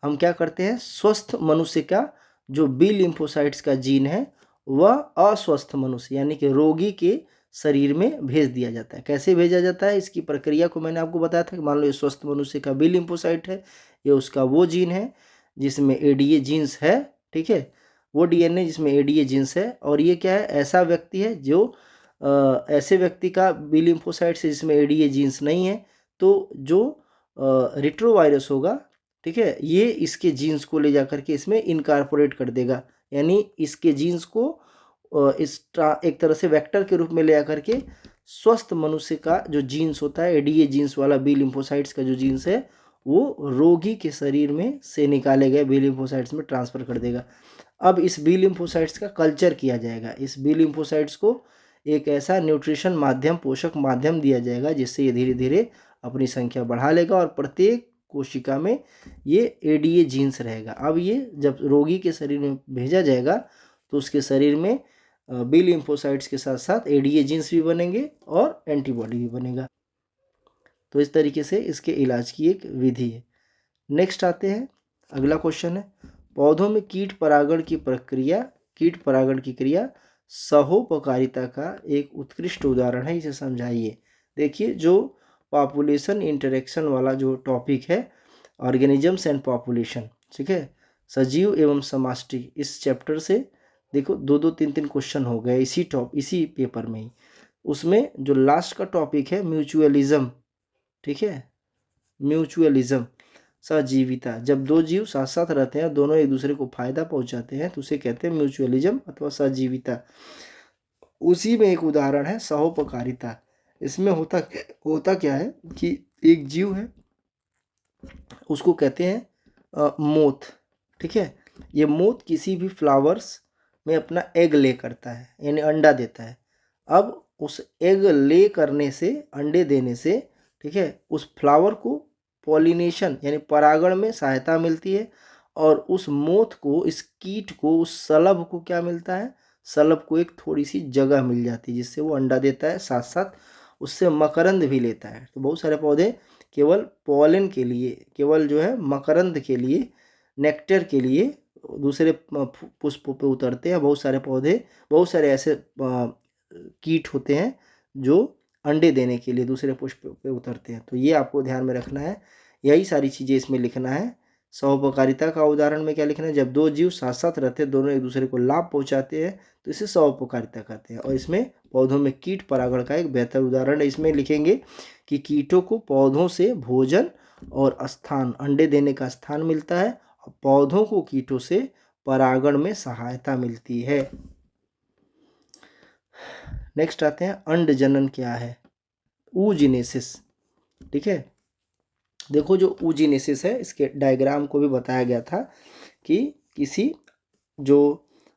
हम क्या करते हैं, स्वस्थ मनुष्य का जो बी लिम्फोसाइट्स का जीन है वह अस्वस्थ मनुष्य यानी कि रोगी के शरीर में भेज दिया जाता है। कैसे भेजा जाता है, इसकी प्रक्रिया को मैंने आपको बताया था कि मान लो ये स्वस्थ मनुष्य का बी लिम्फोसाइट है, ये उसका वो जीन है जिसमें एडीए जीन्स है, ठीक है, वो डीएनए जिसमें एडीए जीन्स है। और ये क्या है, ऐसा व्यक्ति है जो ऐसे व्यक्ति का बी लिम्फोसाइट्स जिसमें एडीए जीन्स नहीं है, तो जो रिट्रोवायरस होगा, ठीक है, ये इसके जीन्स को ले जा करके इसमें इनकारपोरेट कर देगा। यानी इसके जीन्स को एक तरह से वेक्टर के रूप में ले जा करके स्वस्थ मनुष्य का जो जीन्स होता है, एडीए जीन्स वाला बी लिम्फोसाइट्स का जो जीन्स है, वो रोगी के शरीर में से निकाले गए बी लिम्फोसाइट्स में ट्रांसफ़र कर देगा। अब इस बी लिम्फोसाइट्स का कल्चर किया जाएगा। इस बी लिम्फोसाइट्स को एक ऐसा न्यूट्रिशन माध्यम, पोषक माध्यम दिया जाएगा जिससे ये धीरे धीरे अपनी संख्या बढ़ा लेगा और प्रत्येक कोशिका में ये एडीए जीन्स रहेगा। अब ये जब रोगी के शरीर में भेजा जाएगा तो उसके शरीर में बी लिम्फोसाइट्स के साथ साथ एडीए जीन्स भी बनेंगे और एंटीबॉडी भी बनेगा। तो इस तरीके से इसके इलाज की एक विधि है। नेक्स्ट आते हैं, अगला क्वेश्चन है, पौधों में कीट परागण की प्रक्रिया, कीट परागण की क्रिया सहोपकारिता का एक उत्कृष्ट उदाहरण है, इसे समझाइए। देखिए, जो पॉपुलेशन इंटरेक्शन वाला जो टॉपिक है, ऑर्गेनिजम्स एंड पॉपुलेशन, ठीक है, सजीव एवं समष्टि, इस चैप्टर से देखो 2-2, 3-3 क्वेश्चन हो गए इसी पेपर में ही। उसमें जो लास्ट का टॉपिक है म्यूचुअलिज्म, ठीक है, म्यूचुअलिज्म, सजीविता, जब दो जीव साथ साथ रहते हैं, दोनों एक दूसरे को फायदा पहुंचाते हैं तो उसे कहते हैं म्यूचुअलिज्म अथवा सजीविता। उसी में एक उदाहरण है सहोपकारिता। इसमें होता क्या है कि एक जीव है, उसको कहते हैं मोथ, ठीक है। ये मोथ किसी भी फ्लावर्स में अपना एग ले करता है, यानी अंडा देता है। अब उस एग ले करने से, अंडे देने से, ठीक है, उस फ्लावर को पॉलिनेशन यानी परागण में सहायता मिलती है। और उस मोथ को, इस कीट को, उस शलभ को क्या मिलता है, शलभ को एक थोड़ी सी जगह मिल जाती है जिससे वो अंडा देता है, साथ साथ उससे मकरंद भी लेता है। तो बहुत सारे पौधे केवल पॉलन के लिए, केवल जो है मकरंद के लिए, नेक्टर के लिए दूसरे पुष्प पे उतरते हैं। बहुत सारे पौधे, बहुत सारे ऐसे कीट होते हैं जो अंडे देने के लिए दूसरे पुष्प पे उतरते हैं। तो ये आपको ध्यान में रखना है, यही सारी चीज़ें इसमें लिखना है। सहोपकारिता का उदाहरण में क्या लिखना है, जब दो जीव साथ साथ रहते हैं, दोनों एक दूसरे को लाभ पहुंचाते हैं, तो इसे सहोपकारिता कहते हैं। और इसमें पौधों में कीट परागण का एक बेहतर उदाहरण है। इसमें लिखेंगे कि कीटों को पौधों से भोजन और स्थान, अंडे देने का स्थान मिलता है, और पौधों को कीटों से परागण में सहायता मिलती है। नेक्स्ट आते हैं, अंड जनन क्या है, ऊजिनेसिस, ठीक है। देखो, जो ऊजिनेसिस है, इसके डायग्राम को भी बताया गया था कि किसी जो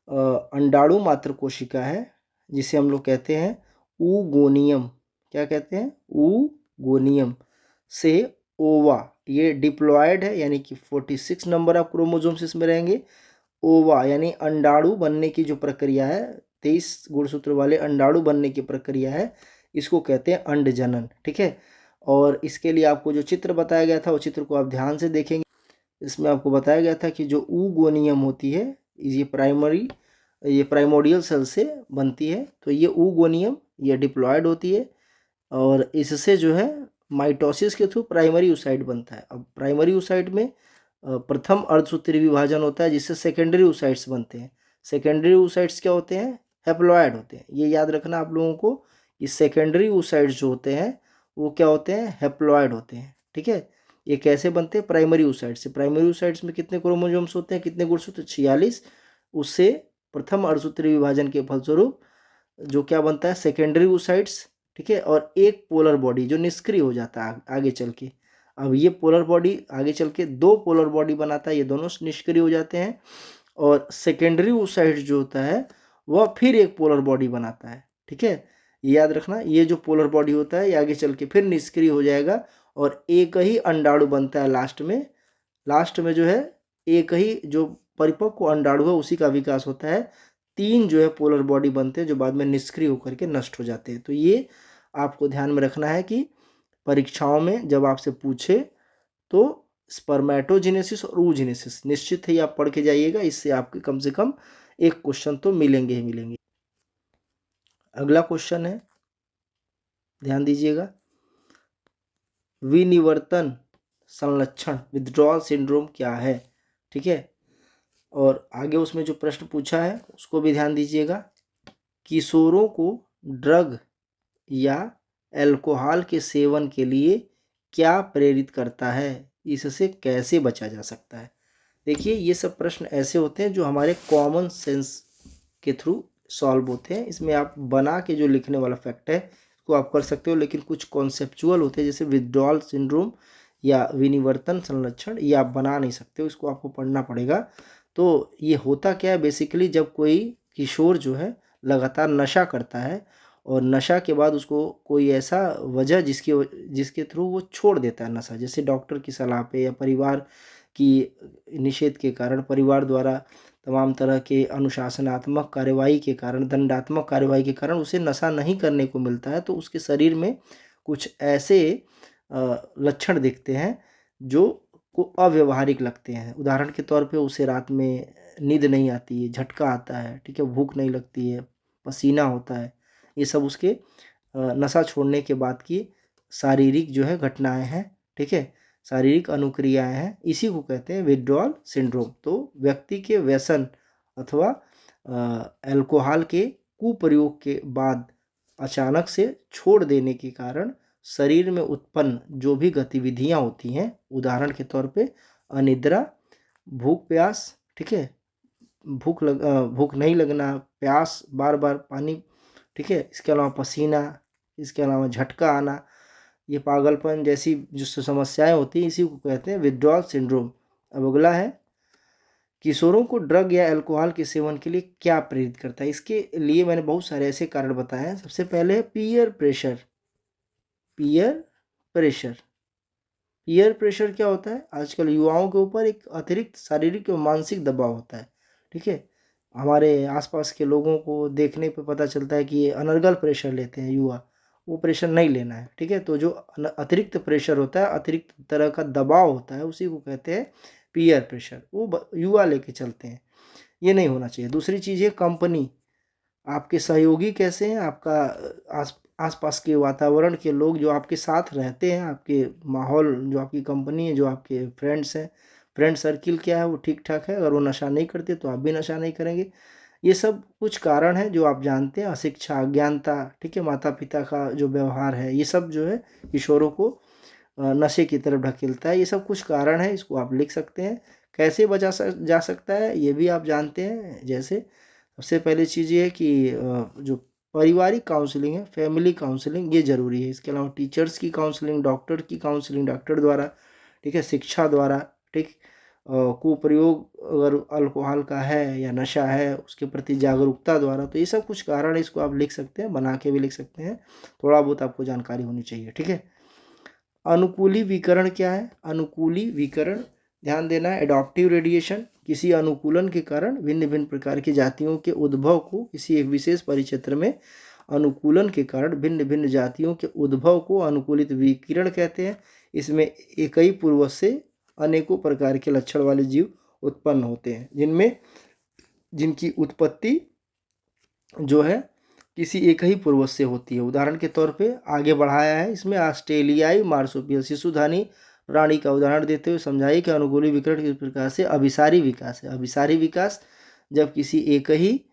अंडाणु मात्र कोशिका है, जिसे हम लोग कहते हैं ऊगोनियम, क्या कहते हैं, ऊगोनियम से ओवा, ये डिप्लॉयड है, यानी कि 46 नंबर ऑफ क्रोमोसोम्स इसमें रहेंगे। ओवा यानी अंडाणु बनने की जो प्रक्रिया है, 23 गुणसूत्र वाले अंडाणु बनने की प्रक्रिया है, इसको कहते हैं अंड जनन, ठीक है। और इसके लिए आपको जो चित्र बताया गया था, वो चित्र को आप ध्यान से देखेंगे। इसमें आपको बताया गया था कि जो ऊगोनियम होती है, ये प्राइमरी ये प्राइमोर्डियल सेल से बनती है। तो ये oogoनियम ये डिप्लॉयड होती है और इससे जो है माइटोसिस के थ्रू प्राइमरी oocyte बनता है। अब प्राइमरी oocyte में प्रथम अर्धसूत्रीय विभाजन होता है जिससे सेकेंडरी oocytes बनते हैं। सेकेंडरी oocytes क्या होते हैं? हैप्लॉयड होते हैं। ये याद रखना आप लोगों को, ये सेकेंडरी oocytes जो होते हैं वो क्या होते हैं? हैप्लॉयड होते हैं। ठीक है, ये कैसे बनते हैं? प्राइमरी oocytes से। प्राइमरी oocytes में कितने क्रोमोसोम्स होते हैं, कितने गुण होते हैं? 46। उससे प्रथम अर्धसूत्रीय विभाजन के फलस्वरूप जो क्या बनता है? Secondary oocytes। ठीक है, और एक पोलर बॉडी जो निष्क्रिय हो जाता है आगे चल के। अब ये पोलर बॉडी आगे चल के दो पोलर बॉडी बनाता है, ये दोनों निष्क्रिय हो जाते हैं। और सेकेंडरी oocytes जो होता है वह फिर एक पोलर बॉडी बनाता है। ठीक है, ये याद रखना, ये जो पोलर बॉडी होता है ये आगे चल के फिर निष्क्रिय हो जाएगा और एक ही अंडाणु बनता है लास्ट में। लास्ट में जो है एक ही जो परिपक्व अंडाणु है उसी का विकास होता है। 3 जो है पोलर बॉडी बनते हैं जो बाद में निष्क्रिय होकर के नष्ट हो जाते हैं। तो ये आपको ध्यान में रखना है कि परीक्षाओं में जब आपसे पूछे तो स्पर्मेटोजेनेसिस और oogenesis निश्चित ही आप पढ़ के जाइएगा, इससे आपके कम से कम एक क्वेश्चन तो मिलेंगे ही मिलेंगे। अगला क्वेश्चन है, ध्यान दीजिएगा, विनिवर्तन संलक्षण विथड्रॉल सिंड्रोम क्या है? ठीक है, और आगे उसमें जो प्रश्न पूछा है उसको भी ध्यान दीजिएगा। किशोरों को ड्रग या अल्कोहल के सेवन के लिए क्या प्रेरित करता है? इससे कैसे बचा जा सकता है? देखिए, ये सब प्रश्न ऐसे होते हैं जो हमारे कॉमन सेंस के थ्रू सॉल्व होते हैं। इसमें आप बना के जो लिखने वाला फैक्ट है उसको आप कर सकते हो, लेकिन कुछ कॉन्सेप्चुअल होते हैं जैसे विथड्रॉल सिंड्रोम या विनिवर्तन संलक्षण, ये आप बना नहीं सकते हो, इसको आपको पढ़ना पड़ेगा। तो ये होता क्या है बेसिकली, जब कोई किशोर जो है लगातार नशा करता है और नशा के बाद उसको कोई ऐसा वजह जिसके थ्रू वो छोड़ देता है नशा, जैसे डॉक्टर की सलाह पे या परिवार की निषेध के कारण, परिवार द्वारा तमाम तरह के अनुशासनात्मक कार्यवाही के कारण, दंडात्मक कार्यवाही के कारण उसे नशा नहीं करने को मिलता है, तो उसके शरीर में कुछ ऐसे लक्षण दिखते हैं जो को अव्यवहारिक लगते हैं। उदाहरण के तौर पे उसे रात में नींद नहीं आती है, झटका आता है, ठीक है, भूख नहीं लगती है, पसीना होता है। ये सब उसके नशा छोड़ने के बाद की शारीरिक जो है घटनाएं हैं। ठीक है, शारीरिक अनुक्रियाएं हैं, इसी को कहते हैं विथड्रॉल सिंड्रोम। तो व्यक्ति के व्यसन अथवा अल्कोहल के कुप्रयोग के बाद अचानक से छोड़ देने के कारण शरीर में उत्पन्न जो भी गतिविधियां होती हैं, उदाहरण के तौर पे अनिद्रा, भूख प्यास, ठीक है, भूख नहीं लगना, प्यास, बार बार पानी, ठीक है, इसके अलावा पसीना, इसके अलावा झटका आना, ये पागलपन जैसी जो समस्याएं होती हैं इसी को कहते हैं विथड्रॉल सिंड्रोम। अब अगला है, किशोरों को ड्रग या अल्कोहल के सेवन के लिए क्या प्रेरित करता है? इसके लिए मैंने बहुत सारे ऐसे कारण बताए हैं। सबसे पहले है peer pressure. Peer pressure, peer pressure क्या होता है? आजकल युवाओं के ऊपर एक अतिरिक्त शारीरिक और मानसिक दबाव होता है। ठीक है, हमारे आसपास के लोगों को देखने पे पता चलता है कि ये अनर्गल प्रेशर लेते हैं युवा, वो प्रेशर नहीं लेना है। ठीक है, तो जो अतिरिक्त प्रेशर होता है, अतिरिक्त तरह का दबाव होता है, उसी को कहते हैं पीयर प्रेशर। वो युवा लेके चलते हैं, ये नहीं होना चाहिए। दूसरी चीज़ है कंपनी, आपके सहयोगी कैसे हैं, आपका आसपास के वातावरण के लोग जो आपके साथ रहते हैं, आपके माहौल, जो आपकी कंपनी है, जो आपके फ्रेंड्स हैं, फ्रेंड सर्किल क्या है, वो ठीक ठाक है? अगर वो नशा नहीं करते तो आप भी नशा नहीं करेंगे। ये सब कुछ कारण हैं जो आप जानते हैं। अशिक्षा, अज्ञानता, ठीक है, माता पिता का जो व्यवहार है, ये सब जो है किशोरों को नशे की तरफ ढकेलता है। ये सब कुछ कारण है, इसको आप लिख सकते हैं। कैसे बचा जा सकता है ये भी आप जानते हैं। जैसे सबसे पहली चीज़ ये है कि जो पारिवारिक काउंसलिंग है, फैमिली काउंसलिंग, ये ज़रूरी है। इसके अलावा टीचर्स की काउंसलिंग, डॉक्टर की काउंसलिंग, डॉक्टर द्वारा, ठीक है, शिक्षा द्वारा, ठीक, कुप्रयोग अगर अल्कोहल का है या नशा है उसके प्रति जागरूकता द्वारा, तो ये सब कुछ कारण है, इसको आप लिख सकते हैं, बना के भी लिख सकते हैं। थोड़ा बहुत आपको जानकारी होनी चाहिए। ठीक है, अनुकूली विकरण क्या है? अनुकूली विकरण, ध्यान देना है, एडॉप्टिव रेडिएशन, किसी अनुकूलन के कारण भिन्न भिन्न प्रकार की जातियों के उद्भव को, किसी एक विशेष परिक्षेत्र में अनुकूलन के कारण भिन्न भिन्न जातियों के उद्भव को अनुकूलित विकिरण कहते हैं। इसमें एक ही पूर्वज से अनेकों प्रकार के लक्षण वाले जीव उत्पन्न होते हैं, जिनमें जिनकी उत्पत्ति जो है किसी एक ही पूर्वज से होती है। उदाहरण के तौर पे आगे बढ़ाया है इसमें ऑस्ट्रेलियाई मार्सुपियल शिशुधानी प्राणी का उदाहरण देते हुए समझाइए कि अनुकूली विकर्ण किस प्रकार से अभिसारी विकास है। अभिसारी विकास जब किसी एक ही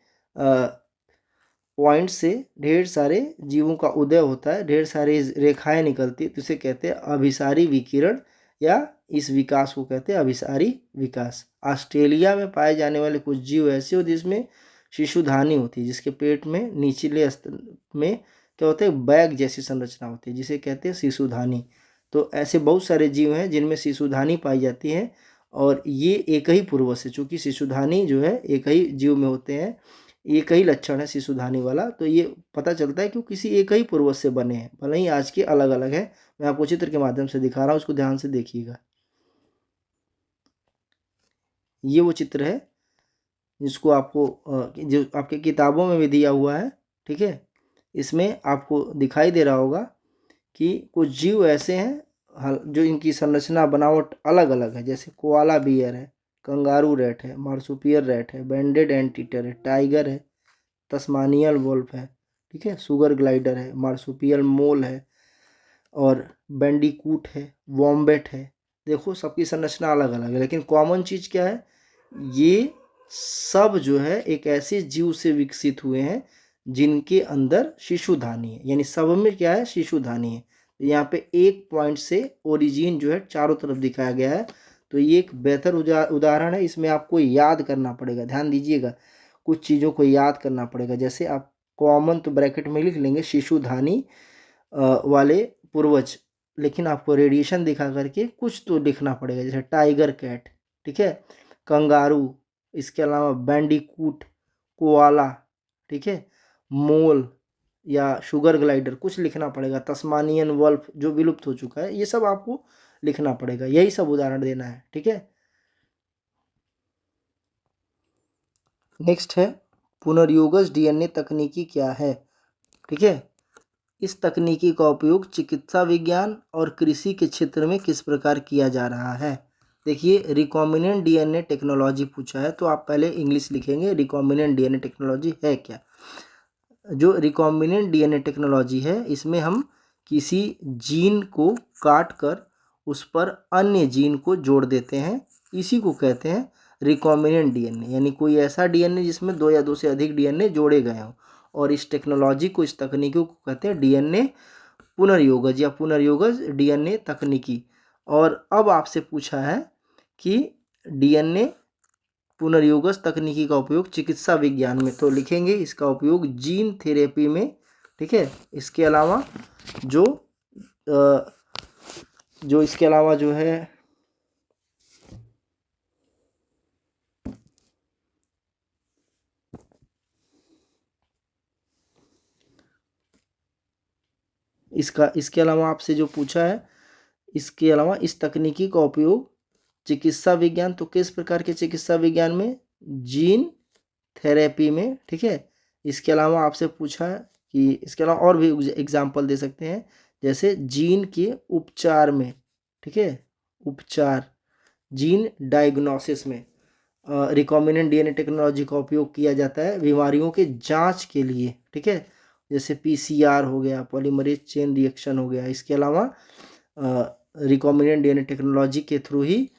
पॉइंट से ढेर सारे जीवों का उदय होता है, ढेर सारी रेखाएं निकलती है, तो इसे कहते हैं अभिसारी विकिरण या इस विकास को कहते हैं अभिसारी विकास। ऑस्ट्रेलिया में पाए जाने वाले कुछ जीव ऐसे होते जिसमें शिशुधानी होती है, जिसके पेट में निचले स्तर में क्या होता है बैग जैसी संरचना होती है, जिसे कहते हैं शिशुधानी। तो ऐसे बहुत सारे जीव हैं जिनमें शिशुधानी पाई जाती है और ये एक ही पूर्वज से, चूँकि शिशुधानी जो है एक ही जीव में होते हैं, एक ही लक्षण है शिशुधानी वाला, तो ये पता चलता है कि वो किसी एक ही पूर्वज से बने हैं, भले ही आज के अलग अलग है। मैं आपको चित्र के माध्यम से दिखा रहा हूँ, उसको ध्यान से देखिएगा। ये वो चित्र है जिसको आपको जो आपके किताबों में भी दिया हुआ है, ठीक है। इसमें आपको दिखाई दे रहा होगा कि कुछ जीव ऐसे हैं जो इनकी संरचना बनावट अलग अलग है, जैसे कोआला बियर है, कंगारू रैट है, मार्सुपियल रैट है, बैंडेड एंटीटर है, टाइगर है, तस्मानियल वुल्फ है, ठीक है, सुगर ग्लाइडर है, मार्सुपियल मोल है और बैंडिकूट है, वॉम्बेट है। देखो सबकी संरचना अलग अलग है, लेकिन कॉमन चीज़ क्या है, ये सब जो है एक ऐसे जीव से विकसित हुए हैं जिनके अंदर शिशुधानी है, यानी सब में क्या है शिशुधानी है। तो यहाँ पे एक पॉइंट से ओरिजिन जो है चारों तरफ दिखाया गया है। तो ये एक बेहतर उदाहरण है, इसमें आपको याद करना पड़ेगा, ध्यान दीजिएगा, कुछ चीज़ों को याद करना पड़ेगा। जैसे आप कॉमन तो ब्रैकेट में लिख लेंगे शिशुधानी वाले पूर्वज, लेकिन आपको रेडिएशन दिखा करके कुछ तो लिखना पड़ेगा, जैसे टाइगर कैट, ठीक है, कंगारू, इसके अलावा बैंडिकूट, कोआला, ठीक है, मोल या शुगर ग्लाइडर, कुछ लिखना पड़ेगा, तस्मानियन वल्फ जो विलुप्त हो चुका है, ये सब आपको लिखना पड़ेगा, यही सब उदाहरण देना है, ठीक है। नेक्स्ट है पुनर्योगज डीएनए तकनीकी क्या है, ठीक है। इस तकनीकी का उपयोग चिकित्सा विज्ञान और कृषि के क्षेत्र में किस प्रकार किया जा रहा है। देखिए रिकॉम्बिनेंट डीएनए टेक्नोलॉजी पूछा है, तो आप पहले इंग्लिश लिखेंगे रिकॉम्बिनेंट डीएनए टेक्नोलॉजी है क्या। जो रिकॉम्बिनेंट डीएनए टेक्नोलॉजी है, इसमें हम किसी जीन को काट कर उस पर अन्य जीन को जोड़ देते हैं, इसी को कहते हैं रिकॉम्बिनेंट डीएनए, यानी कोई ऐसा डीएनए जिसमें दो या दो से अधिक डीएनए जोड़े गए हों। और इस टेक्नोलॉजी को, इस तकनीकी को कहते हैं डीएनए पुनर्योगज या पुनर्योगज डीएनए तकनीकी। और अब आपसे पूछा है कि डीएनए पुनर्योगज तकनीकी का उपयोग चिकित्सा विज्ञान में, तो लिखेंगे इसका उपयोग जीन थेरेपी में, ठीक है। इसके अलावा जो इसके अलावा जो है इसके अलावा आपसे जो पूछा है, इसके अलावा इस तकनीकी का उपयोग चिकित्सा विज्ञान, तो किस प्रकार के चिकित्सा विज्ञान में, जीन थेरेपी में, ठीक है। इसके अलावा आपसे पूछा है कि इसके अलावा और भी एग्जाम्पल दे सकते हैं, जैसे जीन के उपचार में, ठीक है, उपचार, जीन डायग्नोसिस में रिकॉम्बिनेंट डीएनए टेक्नोलॉजी का उपयोग किया जाता है बीमारियों के जांच के लिए, ठीक है, जैसे पीसीआर हो गया, पॉलीमरेज चेन रिएक्शन हो गया। इसके अलावा रिकॉम्बिनेंट डीएनए टेक्नोलॉजी के थ्रू ही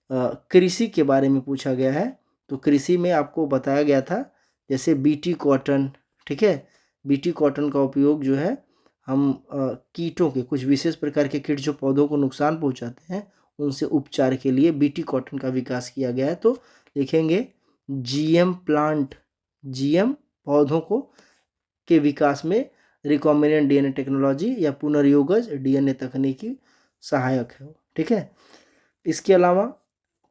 कृषि के बारे में पूछा गया है, तो कृषि में आपको बताया गया था जैसे बीटी कॉटन, ठीक है, बीटी कॉटन का उपयोग जो है हम कीटों के, कुछ विशेष प्रकार के कीट जो पौधों को नुकसान पहुंचाते हैं, उनसे उपचार के लिए बीटी कॉटन का विकास किया गया है। तो लिखेंगे जीएम प्लांट, जीएम पौधों को के विकास में रिकॉम्बिनेंट डीएनए टेक्नोलॉजी या पुनर्योगज डीएनए तकनीकी सहायक है, ठीक है। इसके अलावा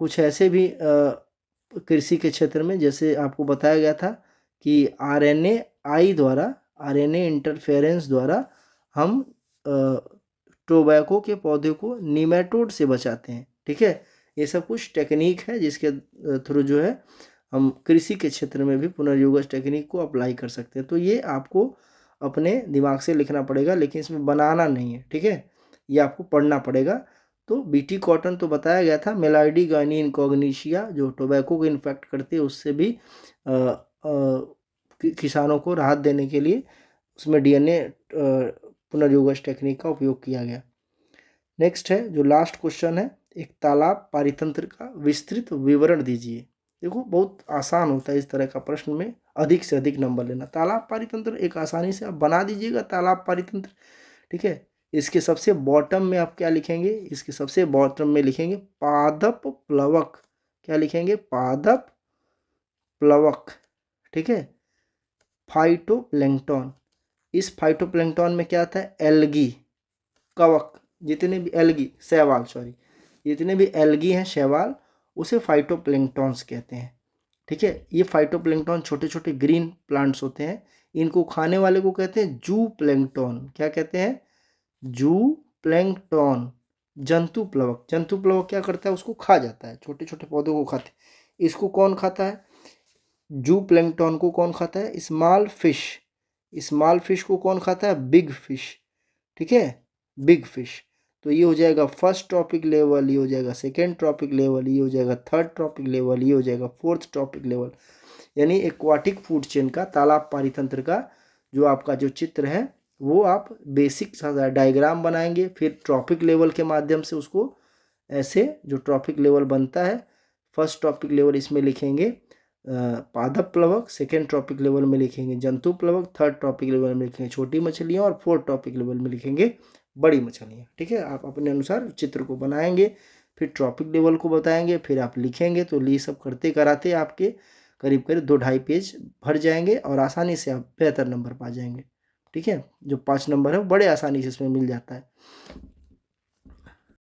कुछ ऐसे भी कृषि के क्षेत्र में, जैसे आपको बताया गया था कि आरएनए इंटरफेरेंस द्वारा हम टोबैको के पौधे को निमेटोड से बचाते हैं, ठीक है। ये सब कुछ टेक्निक है जिसके थ्रू जो है हम कृषि के क्षेत्र में भी पुनर्योगज टेक्निक को अप्लाई कर सकते हैं। तो ये आपको अपने दिमाग से लिखना पड़ेगा, लेकिन इसमें बनाना नहीं है, ठीक है, ये आपको पढ़ना पड़ेगा। तो बीटी कॉटन तो बताया गया था, मेलाइडी गाइनी इनकॉग्निशिया जो टोबैको को इन्फेक्ट करती है उससे भी किसानों को राहत देने के लिए उसमें डीएनए पुनर्योगश टेक्निक का उपयोग किया गया। नेक्स्ट है जो लास्ट क्वेश्चन है, एक तालाब पारितंत्र का विस्तृत विवरण दीजिए। देखो बहुत आसान होता है इस तरह का प्रश्न में अधिक से अधिक नंबर लेना। तालाब पारितंत्र एक आसानी से आप बना दीजिएगा तालाब पारितंत्र, ठीक है। इसके सबसे बॉटम में आप क्या लिखेंगे, इसके सबसे बॉटम में लिखेंगे पादप प्लवक। क्या लिखेंगे, पादप प्लवक, ठीक है। फाइटोप्लैंक्टन, इस फाइटोप्लैंक्टन में क्या आता है, एल्गी, कवक, जितने भी एल्गी, शैवाल सॉरी, जितने भी एल्गी हैं शैवाल उसे फाइटोप्लैंक्टन्स कहते हैं, ठीक है। ये फाइटोप्लैंक्टन छोटे छोटे ग्रीन प्लांट्स होते हैं, इनको खाने वाले को कहते हैं जू प्लैंक्टन। क्या कहते हैं, जू प्लैंक्टन, जंतु प्लवक। जंतु प्लवक क्या करता है, उसको खा जाता है, छोटे छोटे पौधों को खाते हैं। इसको कौन खाता है, जू प्लैंक्टन को कौन खाता है, स्मॉल फिश। स्मॉल फिश को कौन खाता है, बिग फिश, ठीक है, बिग फिश। तो ये हो जाएगा फर्स्ट टॉपिक लेवल, ये हो जाएगा सेकेंड टॉपिक लेवल, ये हो जाएगा थर्ड टॉपिक लेवल, ये हो जाएगा फोर्थ टॉपिक लेवल। यानी एक्वाटिक फूड चेन का, तालाब पारितंत्र का जो आपका जो चित्र है वो आप बेसिक डायग्राम बनाएंगे, फिर ट्रॉपिक लेवल के माध्यम से उसको ऐसे जो ट्रॉपिक लेवल बनता है, फर्स्ट टॉपिक लेवल इसमें लिखेंगे पादप प्लवक, सेकेंड टॉपिक लेवल में लिखेंगे जंतु प्लवक, थर्ड टॉपिक लेवल में लिखेंगे छोटी मछलियाँ और फोर्थ टॉपिक लेवल में लिखेंगे बड़ी मछलियाँ, ठीक है। आप अपने अनुसार चित्र को बनाएंगे, फिर ट्रॉपिक लेवल को बताएंगे, फिर आप लिखेंगे। तो ये सब करते कराते आपके करीब करीब 2-2.5 पेज भर जाएंगे और आसानी से आप बेहतर नंबर पा जाएंगे, ठीक है। जो 5 नंबर है वो बड़े आसानी से इसमें मिल जाता है।